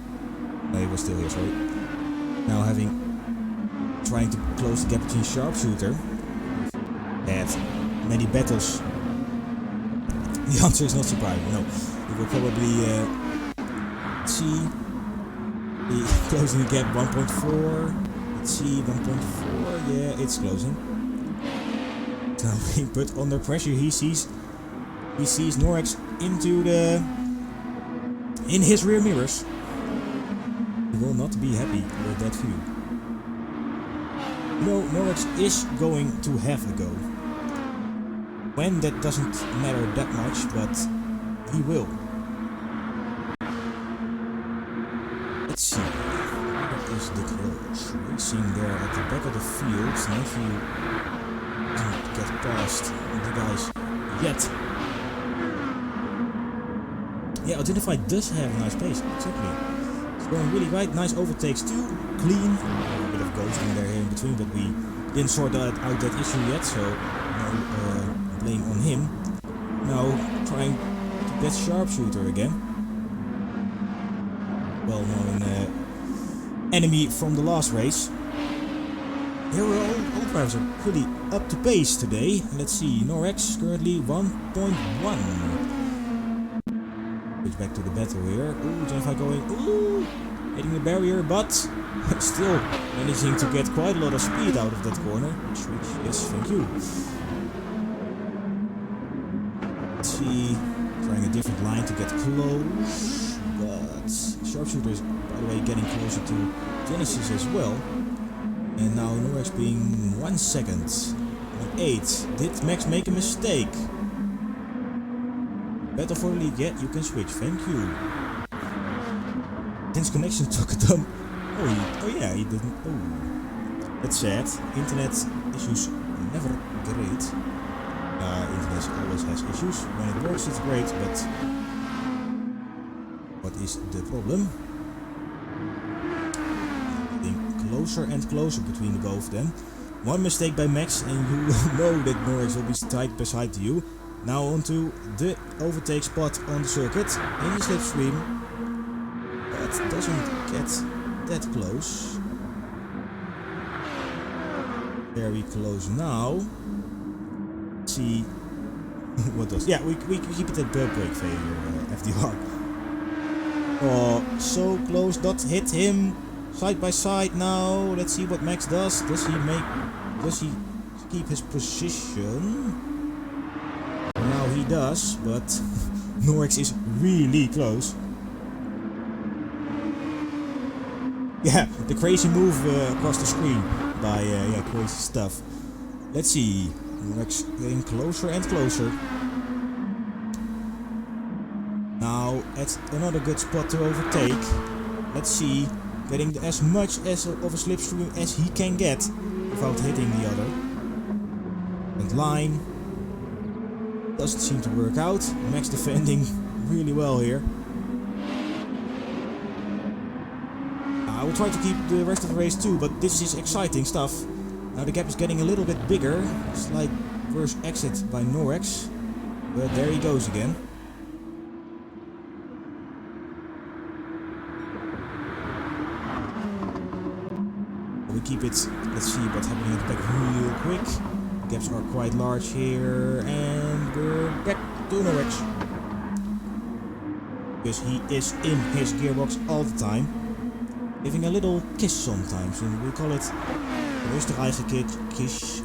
No, he was still here, sorry. Now trying to close the gap between Sharpshooter. Had many battles. The answer is not surprising, no. We will probably see the closing the gap 1.4. Let's see, 1.4, yeah, it's closing. Now being put under pressure, he sees Norex in his rear mirrors. He will not be happy with that view. No, Norex is going to have a go. When, that doesn't matter that much, but he will. Let's see. What is the close? Racing there at the back of the field. Nephew doesn't get past the guys yet. Yeah, Identify does have a nice pace, exactly. It's going really right, nice overtakes too, clean. A bit of ghosting there in between, but we didn't sort out that issue yet, so no blame on him. Now trying to get Sharpshooter again. Well-known enemy from the last race. Here all drivers are pretty up to pace today. Let's see, Norex currently 1.1. Switch back to the battle here. Ooh, Jennifer going, ooh, hitting the barrier, but still managing to get quite a lot of speed out of that corner. Switch, yes, thank you. Let's see, trying a different line to get close, but Sharpshooter is, by the way, getting closer to Genesis as well. And now Norex being 1 second on 8. Did Max make a mistake? Battle for the lead, yeah, you can switch, thank you. His connection took a dump. Oh yeah, he didn't. Oh, that's sad. Internet issues never great. Internet always has issues. When it works, it's great, but what is the problem? Getting closer and closer between the both of them. One mistake by Max, and you will know that Norex will be tight beside you. Now onto the overtake spot on the circuit in the slipstream, but doesn't get that close. Very close now. See what does? Yeah, we keep it at brake failure, FDR. Oh, so close, not hit him. Side by side now. Let's see what Max does. Does he keep his position? Now he does, but Norex is really close. Yeah, the crazy move across the screen by yeah, crazy stuff. Let's see, Norex getting closer and closer. Now at another good spot to overtake. Let's see, getting as much of a slipstream as he can get without hitting the other. And line. Doesn't seem to work out. Max defending really well here. I will try to keep the rest of the race too, but this is exciting stuff. Now the gap is getting a little bit bigger. Slight reverse exit by Norex. But there he goes again. We keep it. Let's see what's happening at the back real quick. Gaps are quite large here, and we're back. to Norwich. Because he is in his gearbox all the time. Giving a little kiss sometimes. And we call it Österreicher kiss.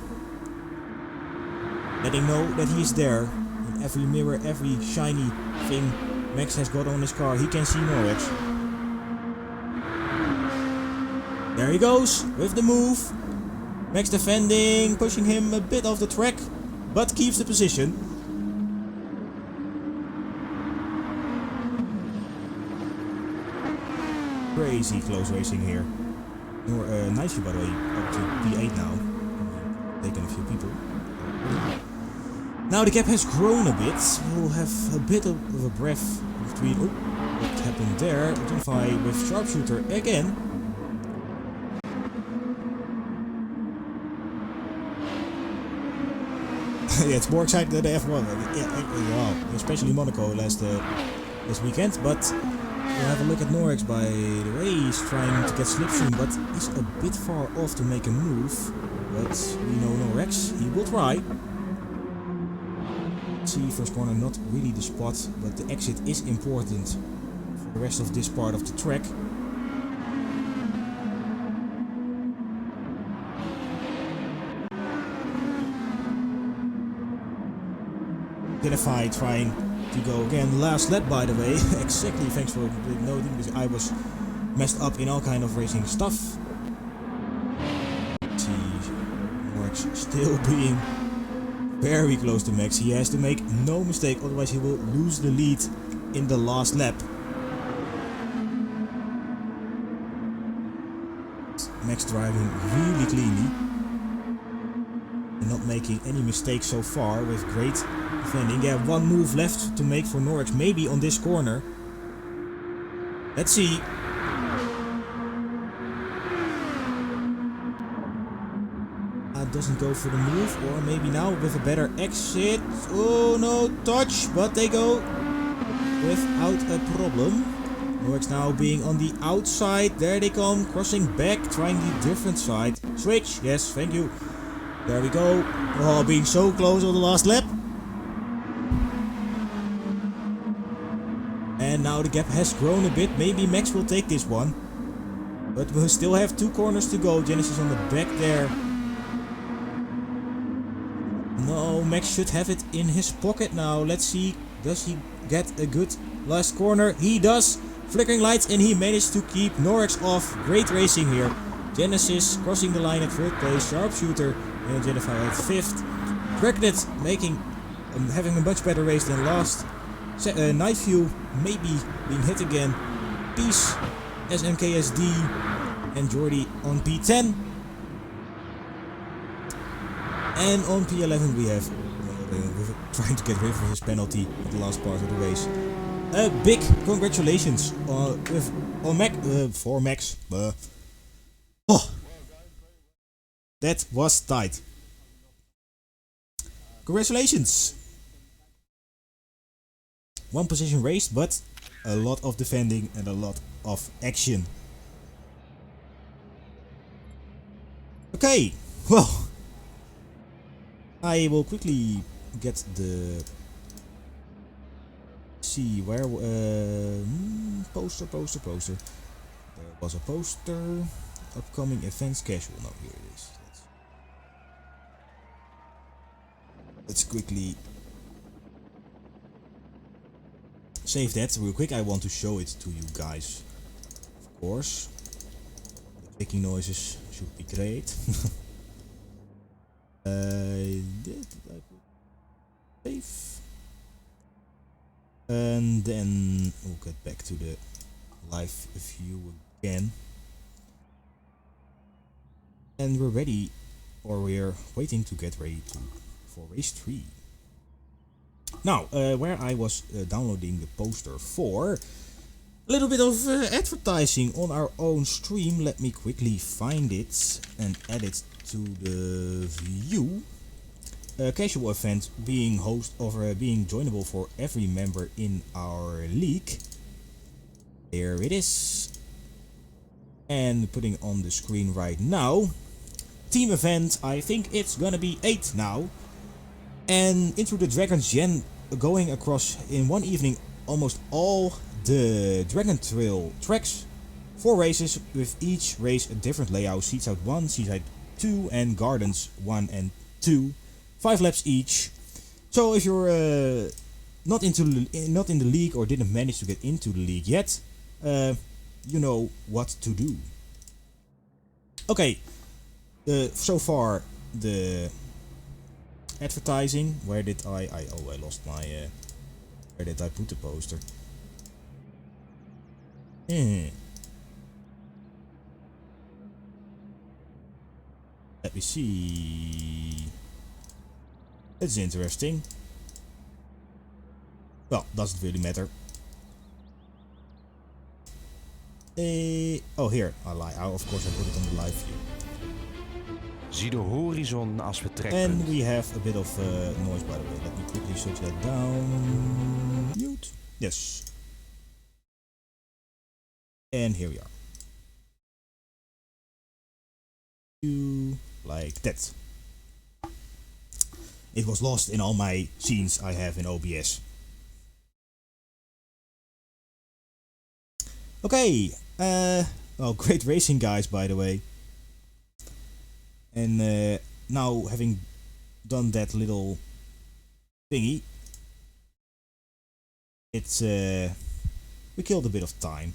Letting know that he's there. In every mirror, every shiny thing Max has got on his car, he can see Norwich. There he goes with the move. Max defending, pushing him a bit off the track, but keeps the position. Crazy close racing here. Nice by the way, up to P8 now. Taking a few people. Now the gap has grown a bit. We'll have a bit of a breath between. Oh, what happened there? Identify with Sharpshooter again. Yeah, it's more exciting than the F1. Wow, especially Monaco last weekend. But we'll have a look at Norwich. By the way, he's trying to get slipstream, but he's a bit far off to make a move. But we know Norwich, he will try. See, first corner not really the spot, but the exit is important for the rest of this part of the track. Identify trying to go again. Last lap, by the way. Exactly, thanks for noting, because I was messed up in all kind of racing stuff. See, Norwich still being very close to Max. He has to make no mistake, otherwise he will lose the lead in the last lap. Max driving really cleanly and not making any mistakes so far, with great defending. Yeah, one move left to make for Norwich, maybe on this corner. Let's see. Doesn't go for the move, or maybe now with a better exit. Oh, no touch, but they go without a problem. Norwich now being on the outside. There they come, crossing back, trying the different side. Switch, yes, thank you. There we go. Oh, being so close on the last lap. And now the gap has grown a bit. Maybe Max will take this one. But we'll still have 2 corners to go. Genesis on the back there. No, Max should have it in his pocket now. Let's see, does he get a good last corner? He does. Flickering lights, and he managed to keep Norwich off. Great racing here. Genesis crossing the line at 3rd place. Sharpshooter and Jennifer at 5th. Cracknet having a much better race than last. Night View maybe being hit again. Peace, SMKSD and Jordy on P10. And on P11 we have trying to get rid of his penalty at the last part of the race. A big congratulations for Max. Oh, that was tight. Congratulations. 1 position raced, but a lot of defending and a lot of action. Okay, well, I will quickly get the see where poster. There was a poster. Upcoming events casual. No, here it is. Let's quickly save that real quick. I want to show it to you guys. Of course, the clicking noises should be great. Save, and then we'll get back to the live view again, and we're ready, or we're waiting to get ready for race 3. Now, where I was downloading the poster for a little bit of advertising on our own stream, let me quickly find it and add it to the view. A casual event being being joinable for every member in our league. There it is. And putting on the screen right now. Team event, I think it's gonna be 8 now. And Into the Dragons Gen going across in one evening almost all the Dragon Trail tracks. 4 races, with each race a different layout: Seaside 1, Seaside 2 and Gardens 1 and 2. 5 laps each. So if you're not in the league or didn't manage to get into the league yet, you know what to do. Okay, so far the advertising. Where did I lost my where did I put the poster? Let me see. It's interesting. Well, doesn't really matter. Oh, here. I lie. Of course, I put it on the live view. Zie de horizon als vertrekpunt. And we have a bit of noise, by the way. Let me quickly switch that down. Mute. Yes. And here we are. Like that. It was lost in all my scenes I have in OBS. Okay. Well, great racing, guys, by the way. And now, having done that little thingy, it's we killed a bit of time.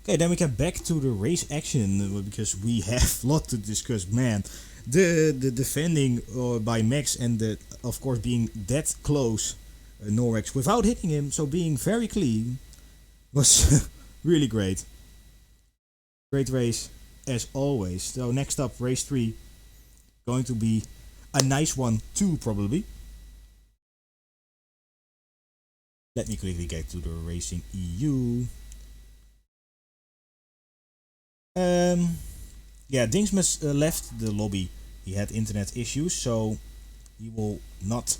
Okay, then we get back to the race action because we have a lot to discuss. Man, the defending by Max and of course being that close Norwex without hitting him, so being very clean, was really great. Great race as always. So next up, race 3, going to be a nice one too, probably. Let me quickly get to the Racing EU. Yeah, Dingsmus left the lobby. He had internet issues, so he will not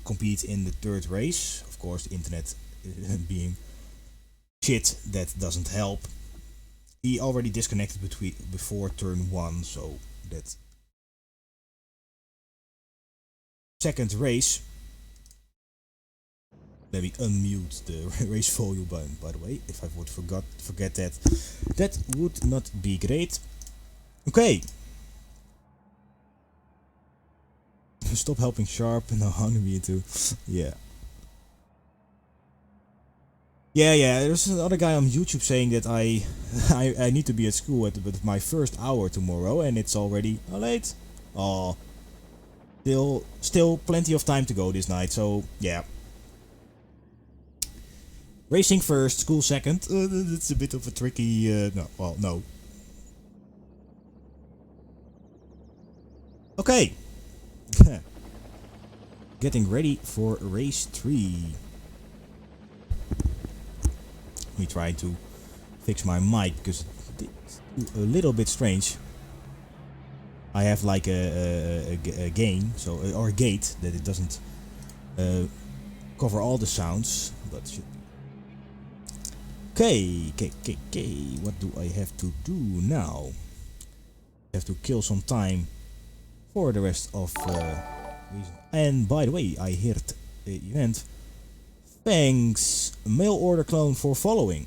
compete in the 3rd race. Of course, the internet being shit, that doesn't help. He already disconnected before turn 1, so that's 2nd race. Let me unmute the race volume button, by the way, if I would forget that. That would not be great. Okay. Stop helping Sharp and now me into. Yeah. Yeah, there's another guy on YouTube saying that I need to be at school at my first hour tomorrow, and it's already late. Oh, still plenty of time to go this night, so yeah. Racing first, school second. It's a bit of a tricky. No. Okay. Getting ready for race 3. Me trying to fix my mic because it's a little bit strange. I have like a gain, or a gate that it doesn't cover all the sounds, but should. Okay. What do I have to do now? I have to kill some time for the rest of reason. And by the way, I heard the event. Thanks, mail order clone, for following.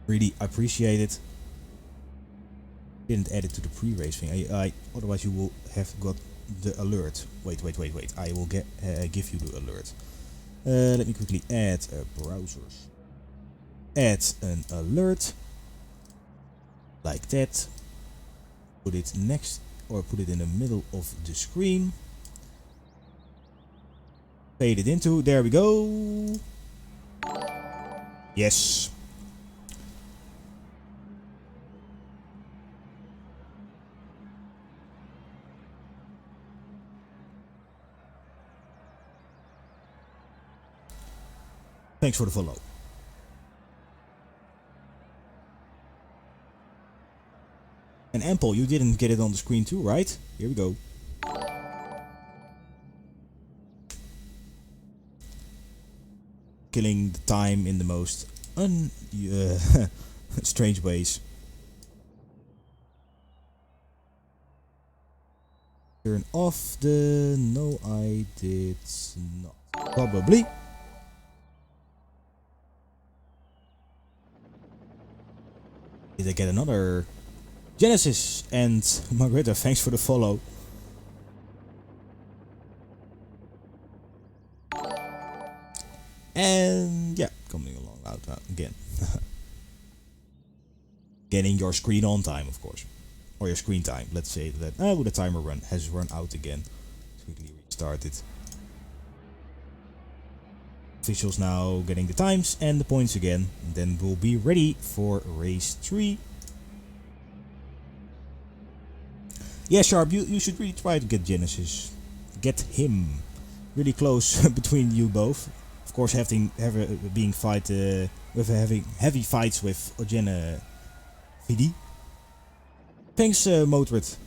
Really appreciate it. Didn't add it to the pre-race thing. I otherwise you will have got the alert. Wait. I will give you the alert. Let me quickly add browsers. Add an alert like that. Put it next, or put it in the middle of the screen. Fade it into. There we go. Yes. Thanks for the follow. And Ample, you didn't get it on the screen too, right? Here we go. Killing the time in the most strange ways. turn off the... No, I did not. Probably. Did I get another Genesis? And Margareta, thanks for the follow. And yeah, coming along out again. Getting your screen on time, of course. Or your screen time. Let's say that the timer has run out again. Quickly restart it. Officials now getting the times and the points again. And then we'll be ready for race 3. Yeah, Sharp, you should really try to get Genesis. Get him really close between you both. Of course, having heavy fights with Ogena VD. Thanks, Motrid.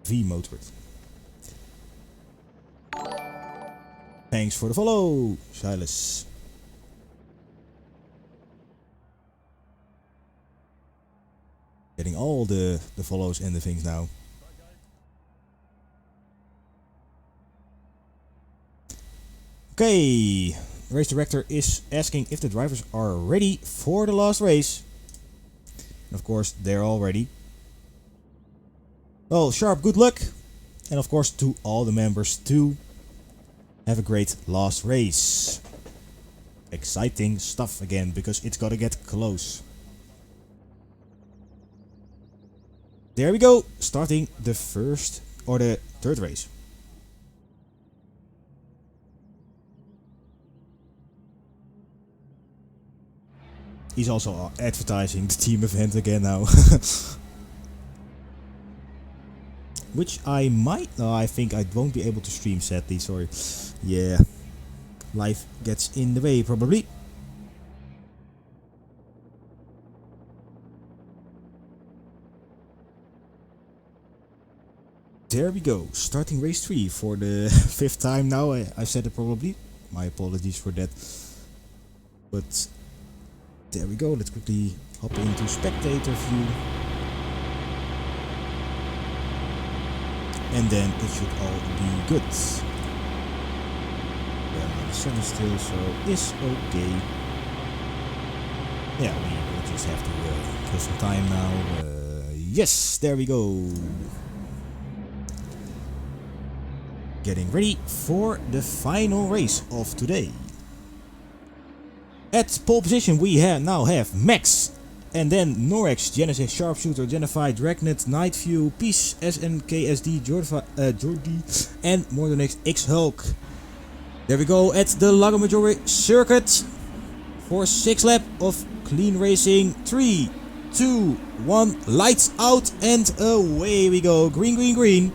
V Motrid. Thanks for the follow, Silas. Getting all the follows and the things now. Okay, the race director is asking if the drivers are ready for the last race. And of course, they're all ready. Well, Sharp, good luck. And of course, to all the members too. Have a great last race. Exciting stuff again, because it's gotta get close. There we go, starting the first or the third race. He's also advertising the team event again now. Which I might... No, I think I won't be able to stream, sadly, sorry. Yeah, life gets in the way probably. There we go, starting race 3 for the 5th time now. I said it probably. My apologies for that. But there we go, let's quickly hop into spectator view. And then it should all be good. Yeah, the sun is still, so it's okay. Yeah, we will just have to kill some time now. Yes, there we go. Getting ready for the final race of today. At pole position we now have Max, and then Norex, Genesis, Sharpshooter, Genify, Dragnet, Nightview, Peace, SNKSD, Jordi, and Mordonex X Hulk. There we go at the Lago Maggiore circuit for 6 lap of clean racing. 3, 2, 1, lights out, and away we go. Green, green, green.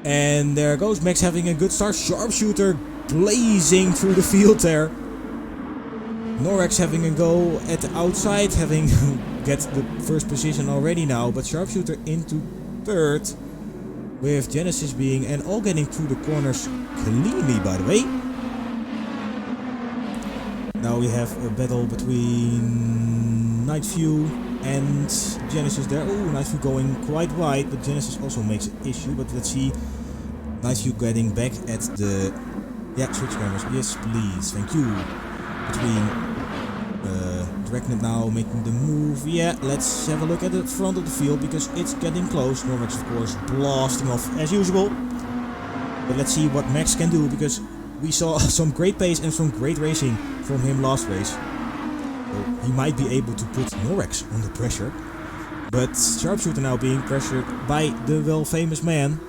And there goes Max having a good start. Sharpshooter blazing through the field there. Norex having a go at the outside, having get the first position already now, but Sharpshooter into third, with Genesis being and all getting through the corners cleanly, by the way. Now we have a battle between Nightview and Genesis there. Oh, Nightview going quite wide, but Genesis also makes an issue. But let's see, Nightview getting back at the... Yeah, switch cameras, yes please, thank you. Between Dragnet now making the move. Yeah, let's have a look at the front of the field because it's getting close. Normax of course blasting off as usual. But let's see what Max can do, because we saw some great pace and some great racing from him last race. So he might be able to put Norex under pressure. But Sharpshooter now being pressured by the well famous man.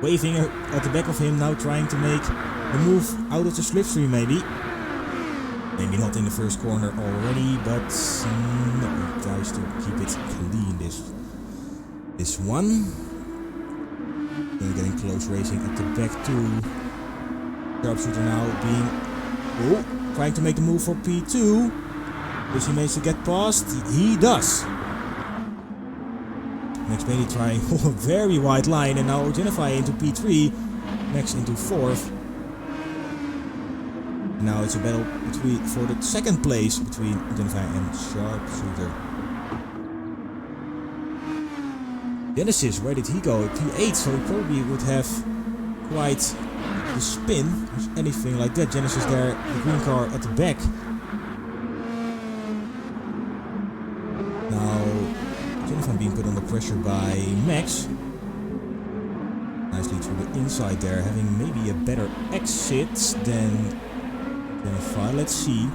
Waving at the back of him, now trying to make a move out of the slipstream maybe. Maybe not in the first corner already, but no, he tries to keep it clean this one. Then getting close racing at the back too. Sharpshooter now being trying to make the move for P2. Does he manage to get past? He does. Max Bailey trying a very wide line, and now Genify into P3, Max into 4th. Now it's a battle for the second place between Genify and Sharpshooter. Genesis, where did he go? P8, so he probably would have quite the spin, or anything like that. Genesis there, the green car at the back. Now, Jennifer being put under pressure by Max. Nicely through the inside there, having maybe a better exit than Jennifer. Let's see.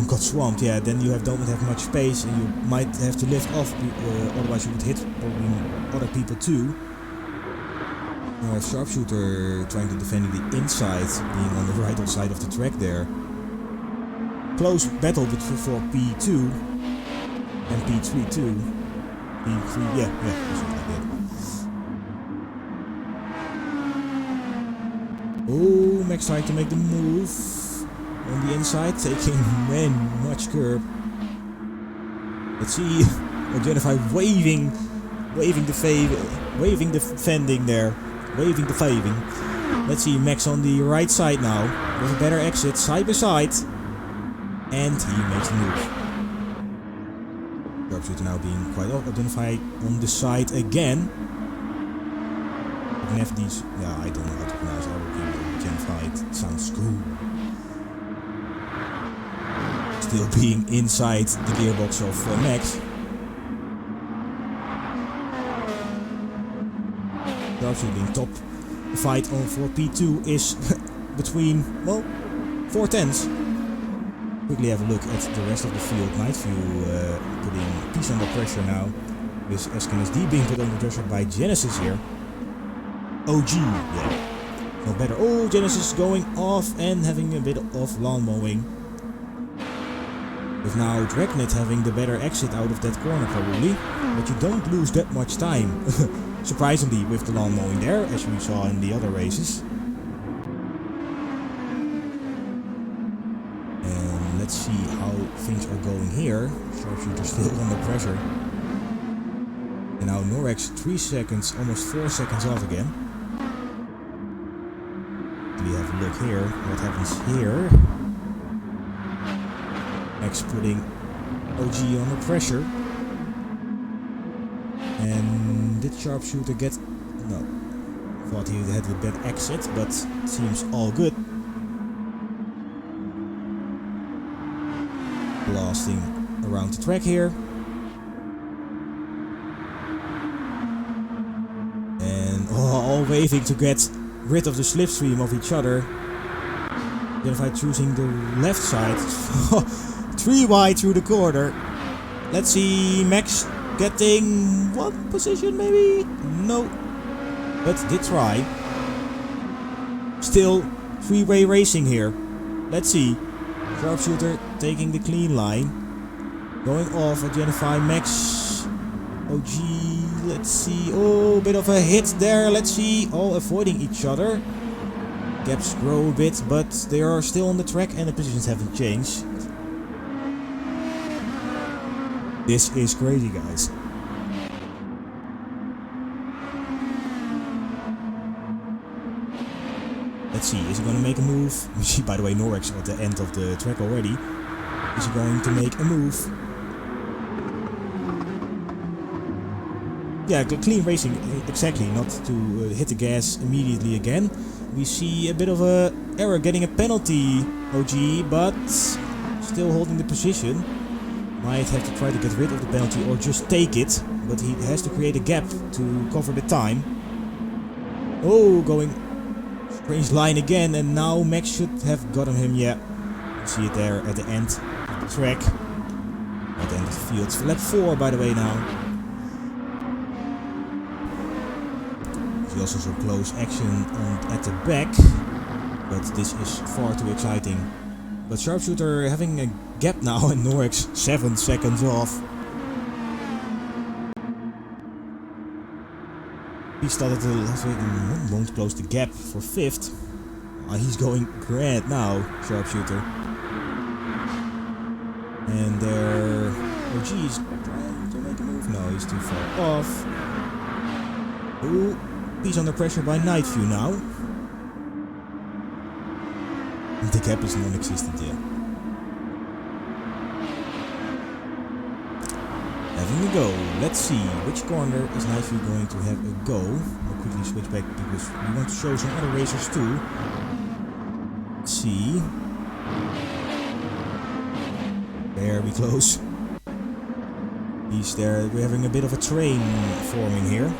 Got swamped, yeah, then you don't have much space and you might have to lift off, otherwise you would hit probably other people too. Now a sharpshooter trying to defend the inside, being on the right side of the track there. Close battle for P2 and P3 too. P3, yeah, something like that. Oh, Max trying to make the move. On the inside, taking much curb. Let's see, Jennifer waving the fending there, waving the faving. Let's see, Max on the right side now, with a better exit, side by side, and he makes the move. Sharpshooter now being quite identified on the side again. These, yeah, I don't know how to pronounce our Identified. It sounds cool. Still being inside the gearbox of Max. Sharpshooter being top. The fight on for P2 is between, well, 4 tenths. Quickly have a look at the rest of the field. Night View putting piece under pressure now. With SKNSD being put under pressure by Genesis here. OG, yeah. No better. Oh, Genesis going off and having a bit of lawn mowing. With now Dragnet having the better exit out of that corner probably, but you don't lose that much time, surprisingly, with the lawn mowing there, as we saw in the other races. And let's see how things are going here. Sharpshooter still under pressure. And now Norex 3 seconds, almost 4 seconds off again. We have a look here, what happens here. Max putting OG under pressure. And did Sharpshooter get... No. Thought he had a bad exit, but seems all good. Blasting around the track here. And all waving to get rid of the slipstream of each other. Then if I choosing the left side. 3 wide through the corner. Let's see, Max getting 1 position maybe? No. But did try. Still 3-way racing here. Let's see. Sharpshooter taking the clean line. Going off, identify Max. OG, let's see. Oh, bit of a hit there. Let's see. All avoiding each other. Gaps grow a bit, but they are still on the track and the positions haven't changed. This is crazy, guys. Let's see, is he going to make a move? We see, by the way, Norex at the end of the track already. Is he going to make a move? Yeah, clean racing, exactly, not to hit the gas immediately again. We see a bit of a error, getting a penalty, OG, but still holding the position. Might have to try to get rid of the penalty or just take it, but he has to create a gap to cover the time. Oh, going strange line again, and now Max should have gotten him, yeah. You see it there at the end of the track. At the end of the field. It's lap 4, by the way, now. There's also some close action at the back, but this is far too exciting. But Sharpshooter having a gap now and Norex 7 seconds off. He started to won't close the gap for 5th. He's going grand now, Sharpshooter. And there... Oh geez, trying to make a move. No, he's too far off. Ooh, he's under pressure by Night View now. The gap is non-existent, yeah. having a go. Let's see, which corner is Knifeview going to have a go? I'll quickly switch back because we want to show some other racers too. Let's see. Very close. He's there. We're having a bit of a train forming here.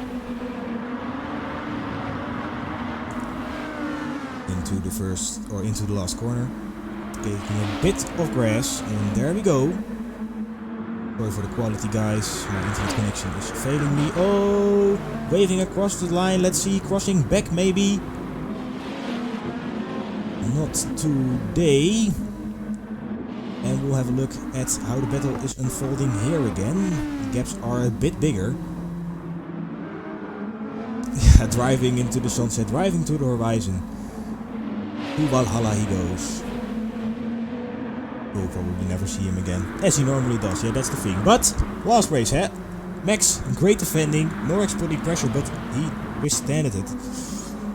Into the first, or into the last corner. Taking a bit of grass, and there we go. Sorry for the quality, guys. My internet connection is failing me. Oh, waving across the line. Let's see, crossing back maybe. Not today. And we'll have a look at how the battle is unfolding here again. The gaps are a bit bigger. Yeah, driving into the sunset, driving to the horizon. To Valhalla he goes. We'll probably never see him again, as he normally does. Yeah, that's the thing. But last race, huh? Max, great defending. Norrex putting pressure, but he withstanded it.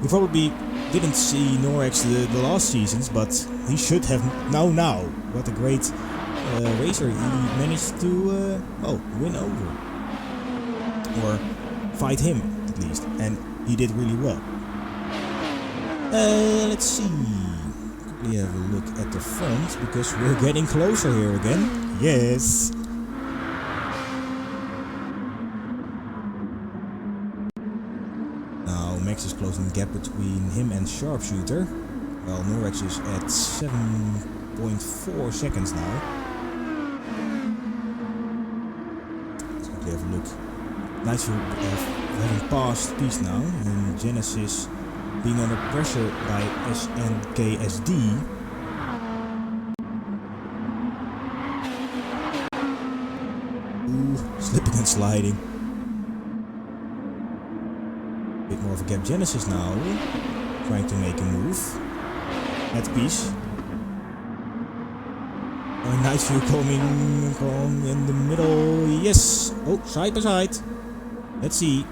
You probably didn't see Norrex the last seasons, but he should have now. What a great racer he managed to win over, or fight him at least, and he did really well. Let's see. Quickly have a look at the front because we're getting closer here again. Yes. Now Max is closing the gap between him and Sharpshooter. Well, Norrex is at 7.4 seconds now. Let's quickly have a look. Knifeview having passed Peace now, and Genesis being under pressure by SNKSD. Ooh, slipping and sliding. Bit more of a gap. Genesis now, trying to make a move. At Peace. Oh, Knifeview coming in the middle. Yes! Oh, side by side. Let's see.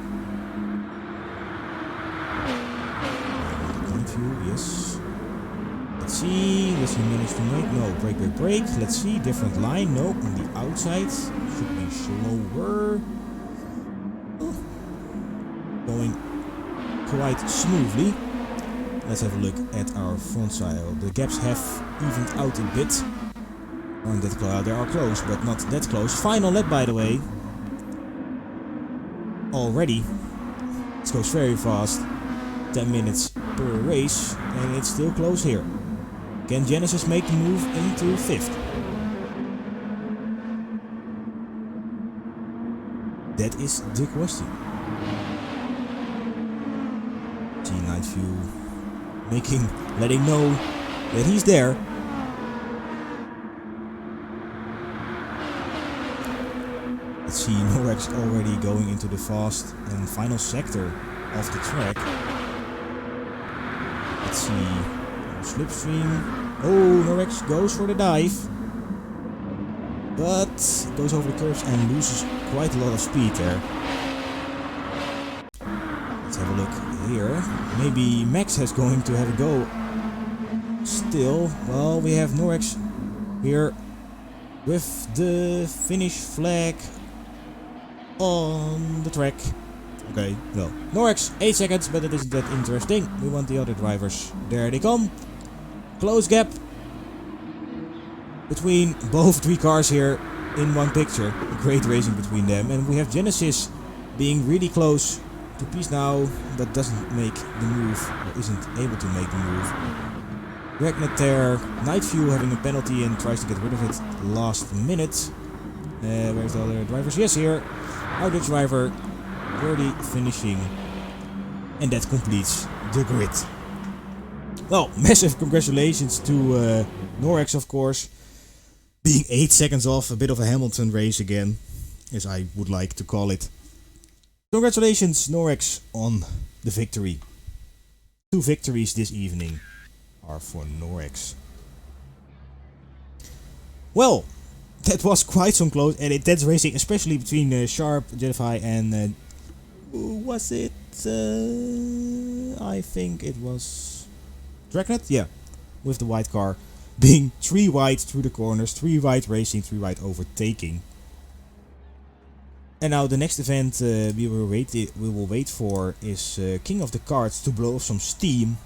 Yes. Let's see. Does he manage to make? No. Break. Let's see. Different line. No. On the outside. Should be slower. Oh. Going quite smoothly. Let's have a look at our front side. The gaps have evened out a bit. Aren't that close? They are close, but not that close. Final lap, by the way. Already. It goes very fast. 10 minutes per race, and it's still close here. Can Genesis make the move into 5th? That is the question. See Knifeview letting know that he's there. Let's see Norrex already going into the fast and final sector of the track. Let's see, slipstream. Oh, Norrex goes for the dive, but goes over the curves and loses quite a lot of speed there. Let's have a look here. Maybe Max is going to have a go. Still, well, we have Norrex here with the finish flag on the track. Okay, well, Norrex 8 seconds, but it isn't that interesting. We want the other drivers. There they come. Close gap between both 3 cars here in one picture. Great racing between them, and we have Genesis being really close to Peace now, but doesn't make the move, or isn't able to make the move. Ragnar there, Knifeview having a penalty and tries to get rid of it last minute. Where's the other drivers? Yes, here. Our Dutch driver already finishing, and that completes the grid. Well, massive congratulations to Norrex, of course, being 8 seconds off, a bit of a Hamilton race again, as I would like to call it. Congratulations, Norrex, on the victory. 2 victories this evening are for Norrex. Well, that was quite some close and intense racing, especially between Sharp, Jedify, and who was it? I think it was Dragnet? Yeah, with the white car being 3 wide through the corners, 3 wide racing, 3 wide overtaking. And now the next event we will wait for is King of the Cards to blow off some steam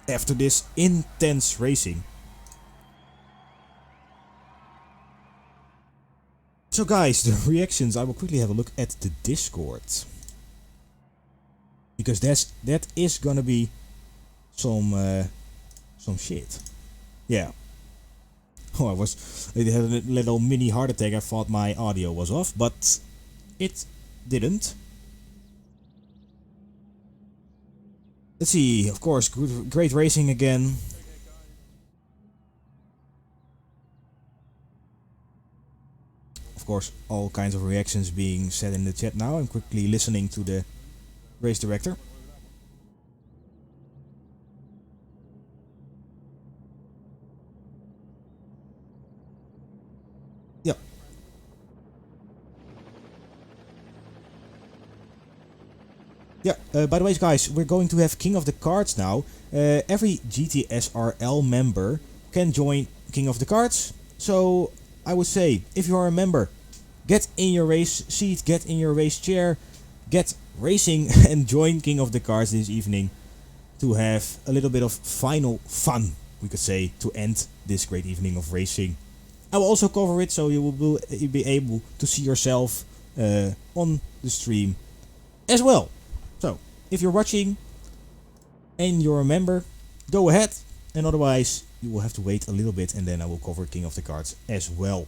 after this intense racing. So guys, the reactions, I will quickly have a look at the Discord. Because that is gonna be some shit. Yeah. Oh, I had a little mini heart attack. I thought my audio was off, but it didn't. Let's see, of course, great racing again. Of course, all kinds of reactions being said in the chat now. I'm quickly listening to the race director. Yeah. Yeah, by the way guys, we're going to have King of the Cards now. Every GTSRL member can join King of the Cards. So I would say, if you are a member, get in your race seat, get in your race chair, get racing and join King of the Cards this evening to have a little bit of final fun, we could say, to end this great evening of racing. I will also cover it so you will be able to see yourself on the stream as well. So, if you're watching and you're a member, go ahead, and otherwise you will have to wait a little bit and then I will cover King of the Cards as well.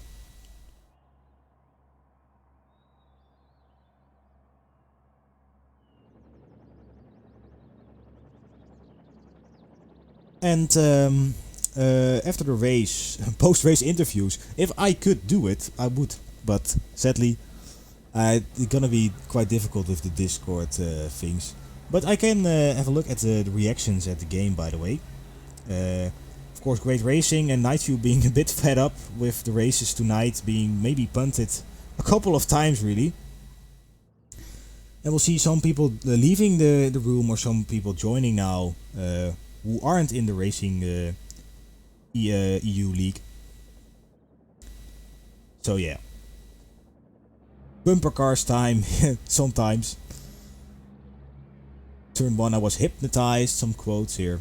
And after the race, post-race interviews, if I could do it, I would, but sadly it's gonna be quite difficult with the Discord things. But I can have a look at the reactions at the game, by the way. Of course, great racing, and Nightview being a bit fed up with the races tonight, being maybe punted a couple of times really. And we'll see some people leaving the room or some people joining now who aren't in the racing EU league. So yeah. Bumper cars time, sometimes. Turn 1 I was hypnotized, some quotes here.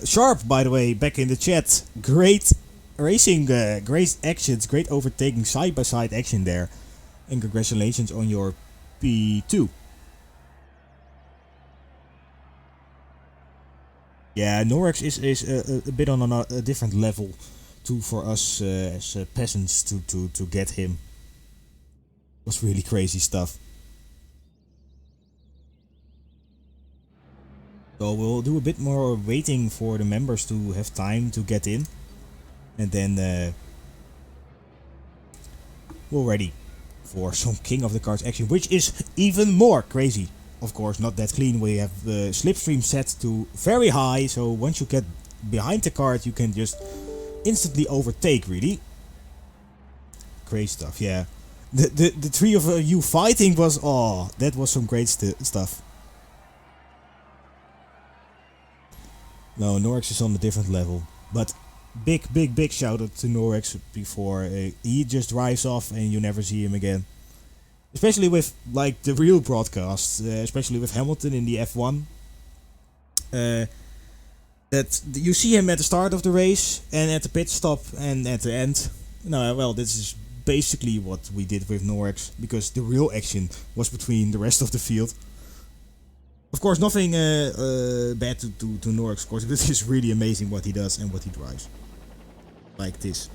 Sharp, by the way, back in the chat. Great racing, great actions, great overtaking, side-by-side action there. And congratulations on your P2. Yeah, Norix is a bit on a different level too for us as peasants to get him. It was really crazy stuff. So we'll do a bit more waiting for the members to have time to get in. And then we're ready for some King of the Cards action, which is even more crazy. Of course, not that clean. We have the slipstream set to very high, so once you get behind the card, you can just instantly overtake, really. Crazy stuff, yeah. The three of you fighting was, oh, that was some great stuff. No, Norix is on a different level, but big shout out to Norix before he just drives off and you never see him again. Especially with like the real broadcasts, especially with Hamilton in the F1. That you see him at the start of the race and at the pit stop and at the end. No, well, this is basically what we did with Norix, because the real action was between the rest of the field. Of course, nothing bad to Norix, of course. This is really amazing what he does and what he drives. Like this.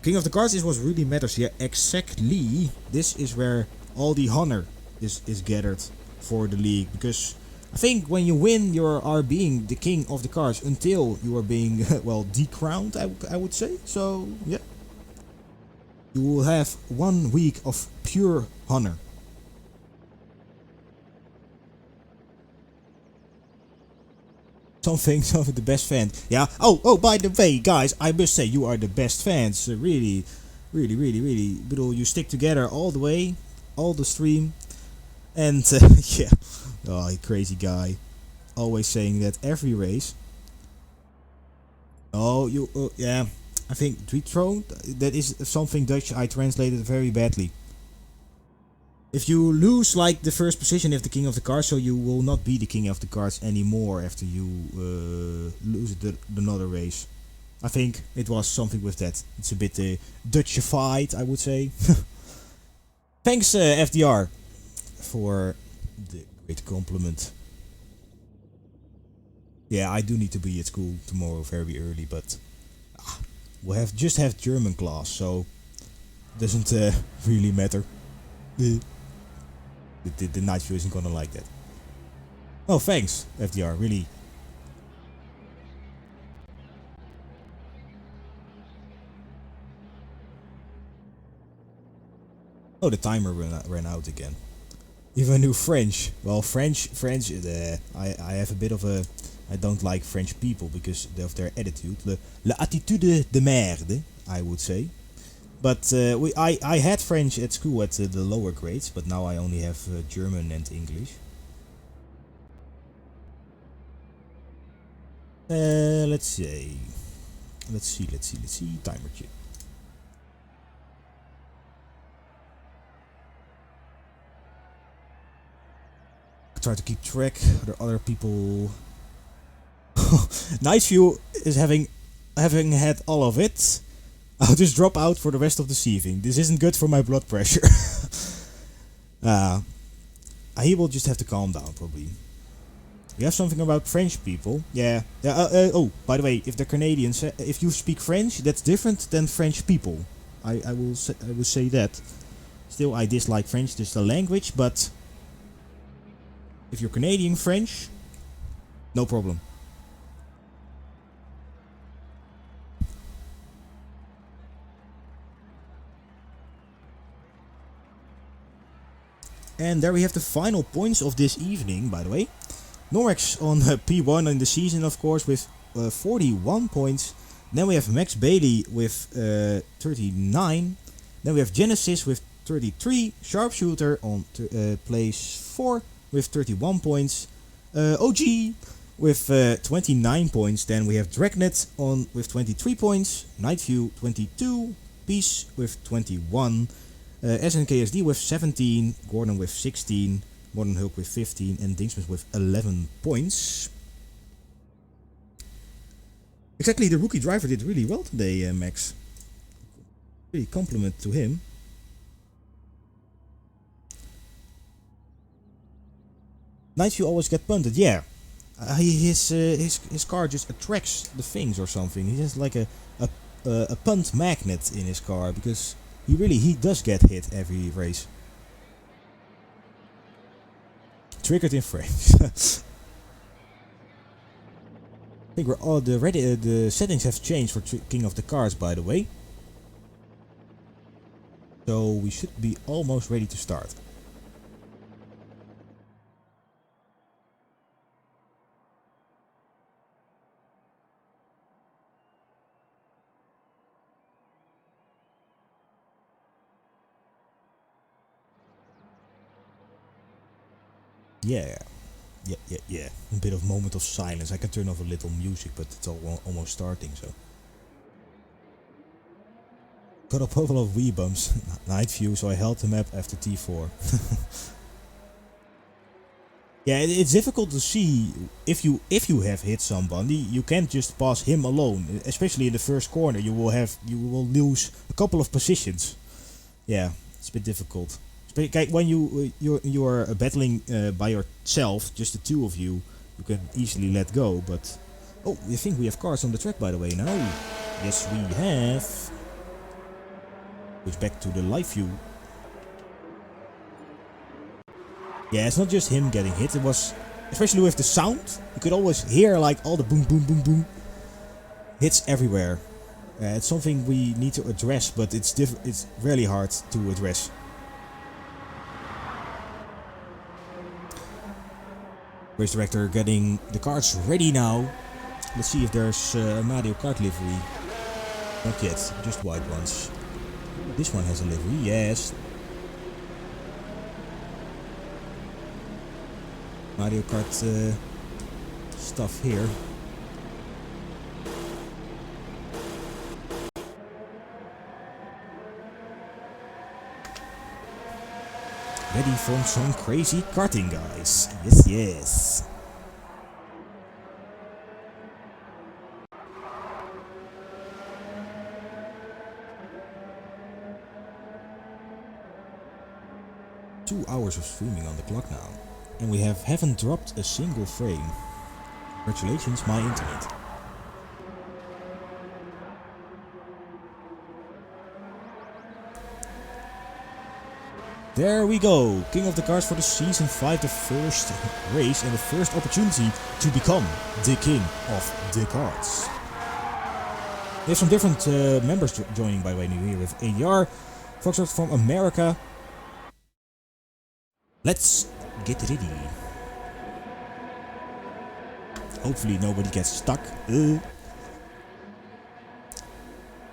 King of the Cards is what really matters here. Exactly. This is where all the honor is gathered for the league. Because I think when you win, you are being the King of the Cards until you are being, well, decrowned, I would say. So, yeah. You will have 1 week of pure honor. Something the best fans. Yeah. Oh, by the way, guys, I must say you are the best fans. Really. But you stick together all the way, all the stream, and yeah. Oh, you crazy guy, always saying that every race. Oh, you. Yeah. I think dethroned, that is something Dutch I translated very badly. If you lose like the first position of the king of the cards, so you will not be the king of the cards anymore after you lose another race. I think it was something with that. It's a bit Dutchified, I would say. Thanks, FDR, for the great compliment. Yeah, I do need to be at school tomorrow very early, but we'll just have German class, so doesn't really matter. The night view isn't gonna like that. Oh, thanks, FDR, really. Oh, the timer ran out again. Even knew French. Well, French. I have a bit of a. I don't like French people because of their attitude. La attitude de merde, I would say. But I had French at school at the lower grades, but now I only have German and English. Let's see. Let's see. Timer check. Try to keep track. There are other people. Night View is having had all of it. I'll just drop out for the rest of the evening. This isn't good for my blood pressure. He will just have to calm down, probably. You have something about French people? Yeah. Oh, by the way, if they're Canadians, if you speak French, that's different than French people. I will say that. Still, I dislike French, just the language, but if you're Canadian French, no problem. And there we have the final points of this evening, by the way. Normax on P1 in the season, of course, with 41 points. Then we have Max Bailey with 39. Then we have Genesis with 33. Sharpshooter on place 4 with 31 points. OG with 29 points. Then we have Dragnet on with 23 points. Nightview 22. Peace with 21. SNKSD with 17, Gordon with 16, Modern Hulk with 15, and Dingsmith with 11 points. Exactly, the rookie driver did really well today, Max. Really compliment to him. Nightview always get punted, yeah. His car just attracts the things or something. He has like a punt magnet in his car because he does get hit every race. Triggered in French. I think we're all the settings have changed for King of the Cards, by the way. So we should be almost ready to start. Yeah. A bit of moment of silence. I can turn off a little music, but it's almost starting, so. Got a couple of Wii bumps. Night View, so I held the map after T4. Yeah, it's difficult to see if you have hit somebody. You can't just pass him alone, especially in the first corner. You will lose a couple of positions. Yeah, it's a bit difficult. When you are battling by yourself, just the two of you, you can easily let go. But oh, I think we have cars on the track, by the way. Now, yes, we have. Goes back to the live view. Yeah, it's not just him getting hit. It was, especially with the sound, you could always hear like all the boom, boom, boom, boom. Hits everywhere. It's something we need to address, but it's really hard to address. Race director getting the cards ready now. Let's see if there's a Mario Kart livery. Not yet, just white ones. This one has a livery, yes. Mario Kart stuff here. Ready for some crazy karting, guys. Yes, yes. Two hours of streaming on the clock now. And we haven't dropped a single frame. Congratulations, my internet. There we go, King of the Cards for the Season 5, the first race and the first opportunity to become the King of the Cards. We have some different members joining, by the way, new here with ADR, Foxtrot from America. Let's get ready. Hopefully nobody gets stuck.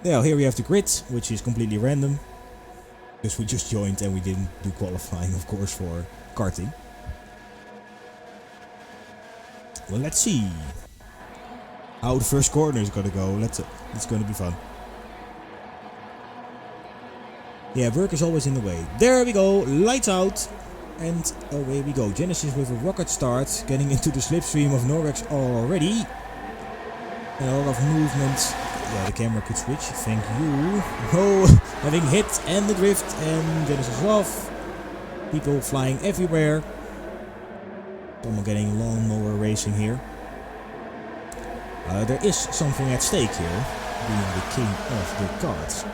Now here we have the grid, which is completely random. Because we just joined and we didn't do qualifying, of course, for karting. Well, let's see how the first corner is gonna go. It's gonna be fun. Yeah, work is always in the way. There we go, lights out, and away we go. Genesis with a rocket start, getting into the slipstream of Norwex already. And a lot of movement. Yeah, the camera could switch, thank you. Oh, having hit and the drift and Genesis off. People flying everywhere. Someone getting lawnmower racing here. There is something at stake here, being the king of the cards.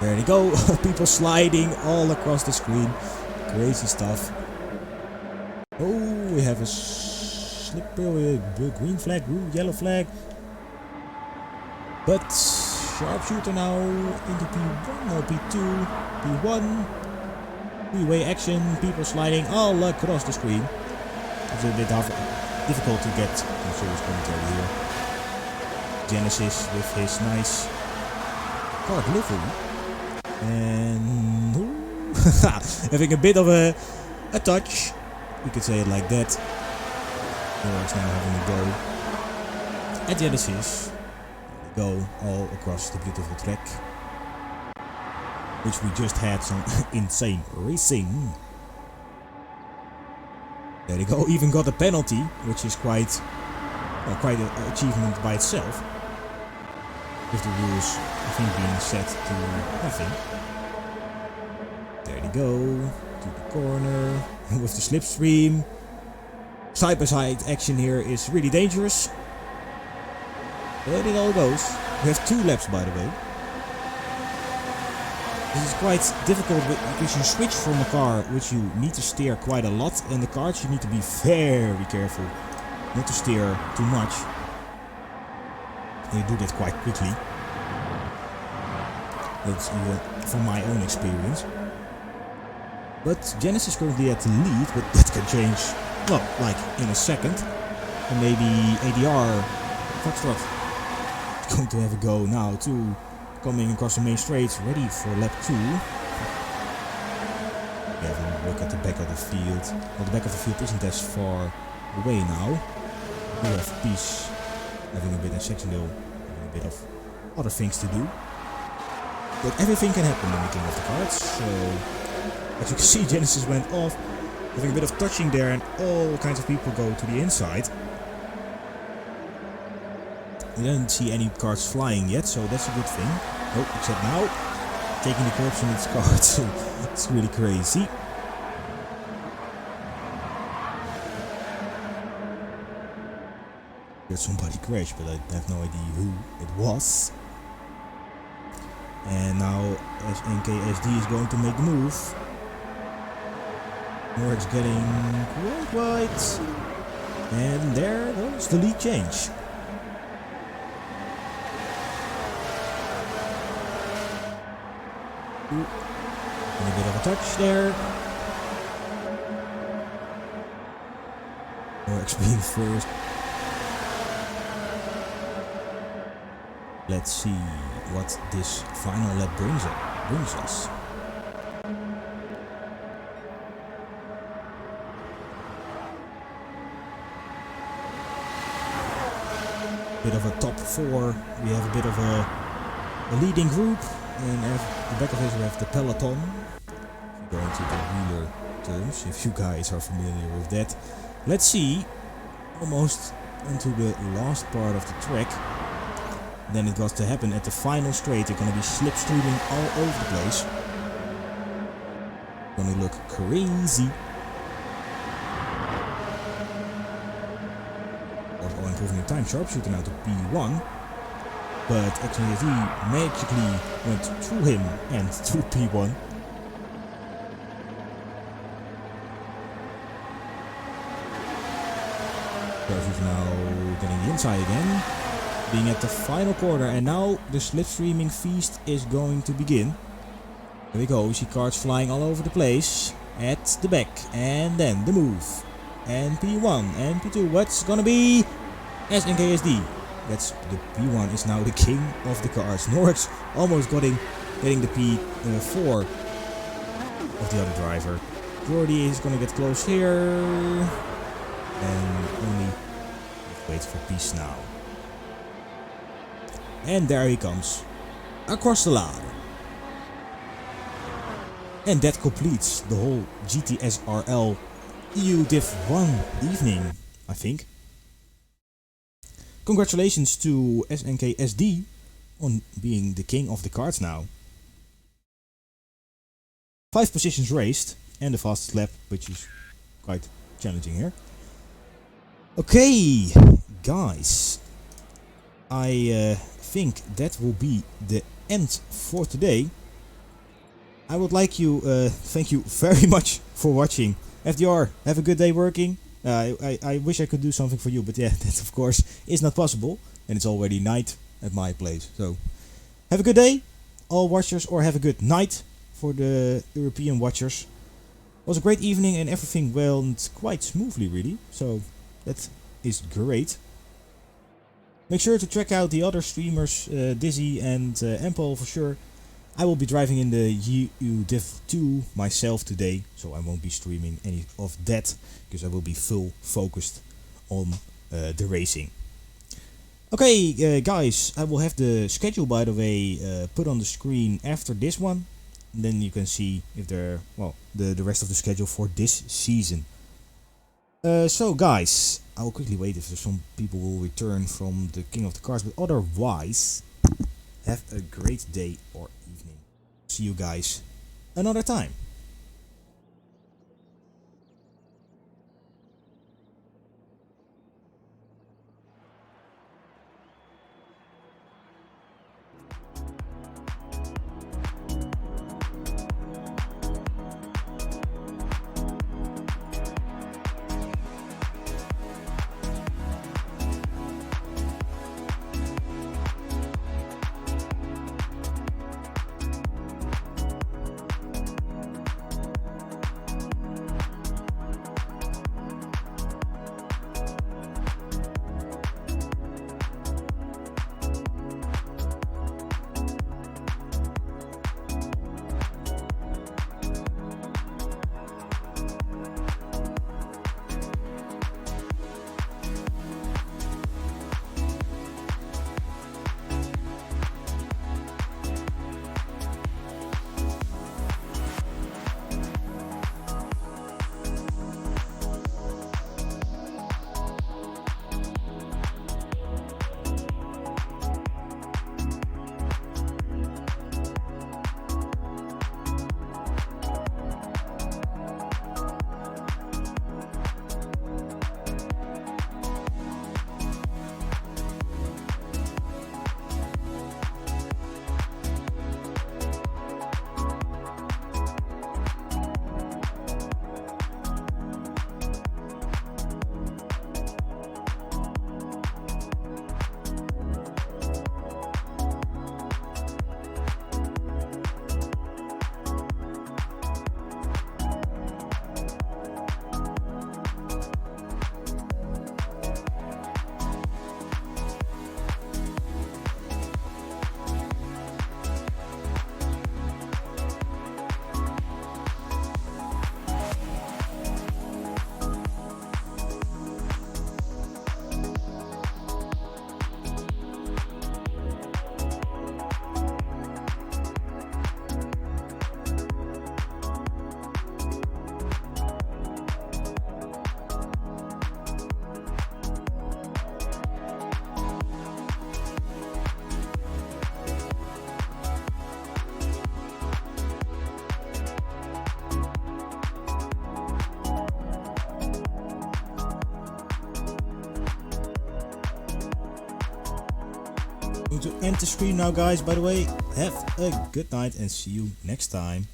There they go, people sliding all across the screen. Crazy stuff. Oh, we have a slippery green flag, yellow flag. But sharpshooter now into P1 or P2, P1. Three-way action, people sliding all across the screen. It's a bit difficult to get some serious commentary here. Genesis with his nice card livery. And having a bit of a touch. We could say it like that. Norwex now having a go at Genesis. Go all across the beautiful track, which we just had some insane racing. There they go, even got a penalty, which is quite an achievement by itself. With the rules, I think, being set to nothing. There they go, to the corner, with the slipstream. Side-by-side action here is really dangerous. There it all goes. We have 2 laps, by the way. This is quite difficult because you switch from a car which you need to steer quite a lot, and the cards you need to be very careful not to steer too much. And you do that quite quickly. That's even from my own experience. But Genesis is currently at the lead, but that can change, well, like in a second. And maybe ADR, Foxtrot, going to have a go now too, coming across the main straight, ready for lap 2. We have a look at the back of the field. Well, the back of the field isn't as far away now. We have Peace having a bit in Saxondale, having a bit of other things to do. But everything can happen in the King of the Cards. So, as you can see, Genesis went off, having a bit of touching there, and all kinds of people go to the inside. We didn't see any cards flying yet, so that's a good thing. Oh, except now, taking the corpse in its cards. It's really crazy. Heard somebody crash, but I have no idea who it was. And now NKSD is going to make the move. Norwex getting quite wide. And there goes the lead change. And a bit of a touch there. Norwex being first. Let's see what this final lap brings us. Bit of a top 4. We have a bit of a leading group. In the back of it we have the peloton. Going to the wheeler terms, if you guys are familiar with that. Let's see, almost into the last part of the track. Then it got to happen at the final straight. They're gonna be slipstreaming all over the place. Gonna look crazy. Also improving the time, sharpshooter now to P1. But actually he magically went through him and to P1. He's now getting the inside again, being at the final corner, and now the slipstreaming feast is going to begin. Here we go, we see cars flying all over the place at the back, and then the move, and P1 and P2. What's gonna be SNKSD? That's the P1 is now the king of the cars. Norris almost getting the P4 of the other driver. Jordy is gonna get close here. And only wait for peace now. And there he comes, across the line. And that completes the whole GTSRL EU Div 1 evening, I think. Congratulations to SNKSD on being the king of the cards now. 5 positions raced and the fastest lap, which is quite challenging here. Okay, guys, I think that will be the end for today. I would like you, thank you very much for watching. FDR, have a good day working. I wish I could do something for you, but yeah, that of course is not possible. And it's already night at my place. So, have a good day, all watchers, or have a good night for the European watchers. It was a great evening and everything went quite smoothly, really. So, that is great. Make sure to check out the other streamers, Dizzy and Empol for sure. I will be driving in the EU Div 2 myself today, so I won't be streaming any of that, because I will be full focused on the racing. Okay, guys, I will have the schedule, by the way, put on the screen after this one. And then you can see if there, well, the rest of the schedule for this season. So guys, I will quickly wait if some people will return from the King of the Cars, but otherwise, have a great day or evening. See you guys another time. I'm going to end the stream now, guys. By the way, have a good night and see you next time.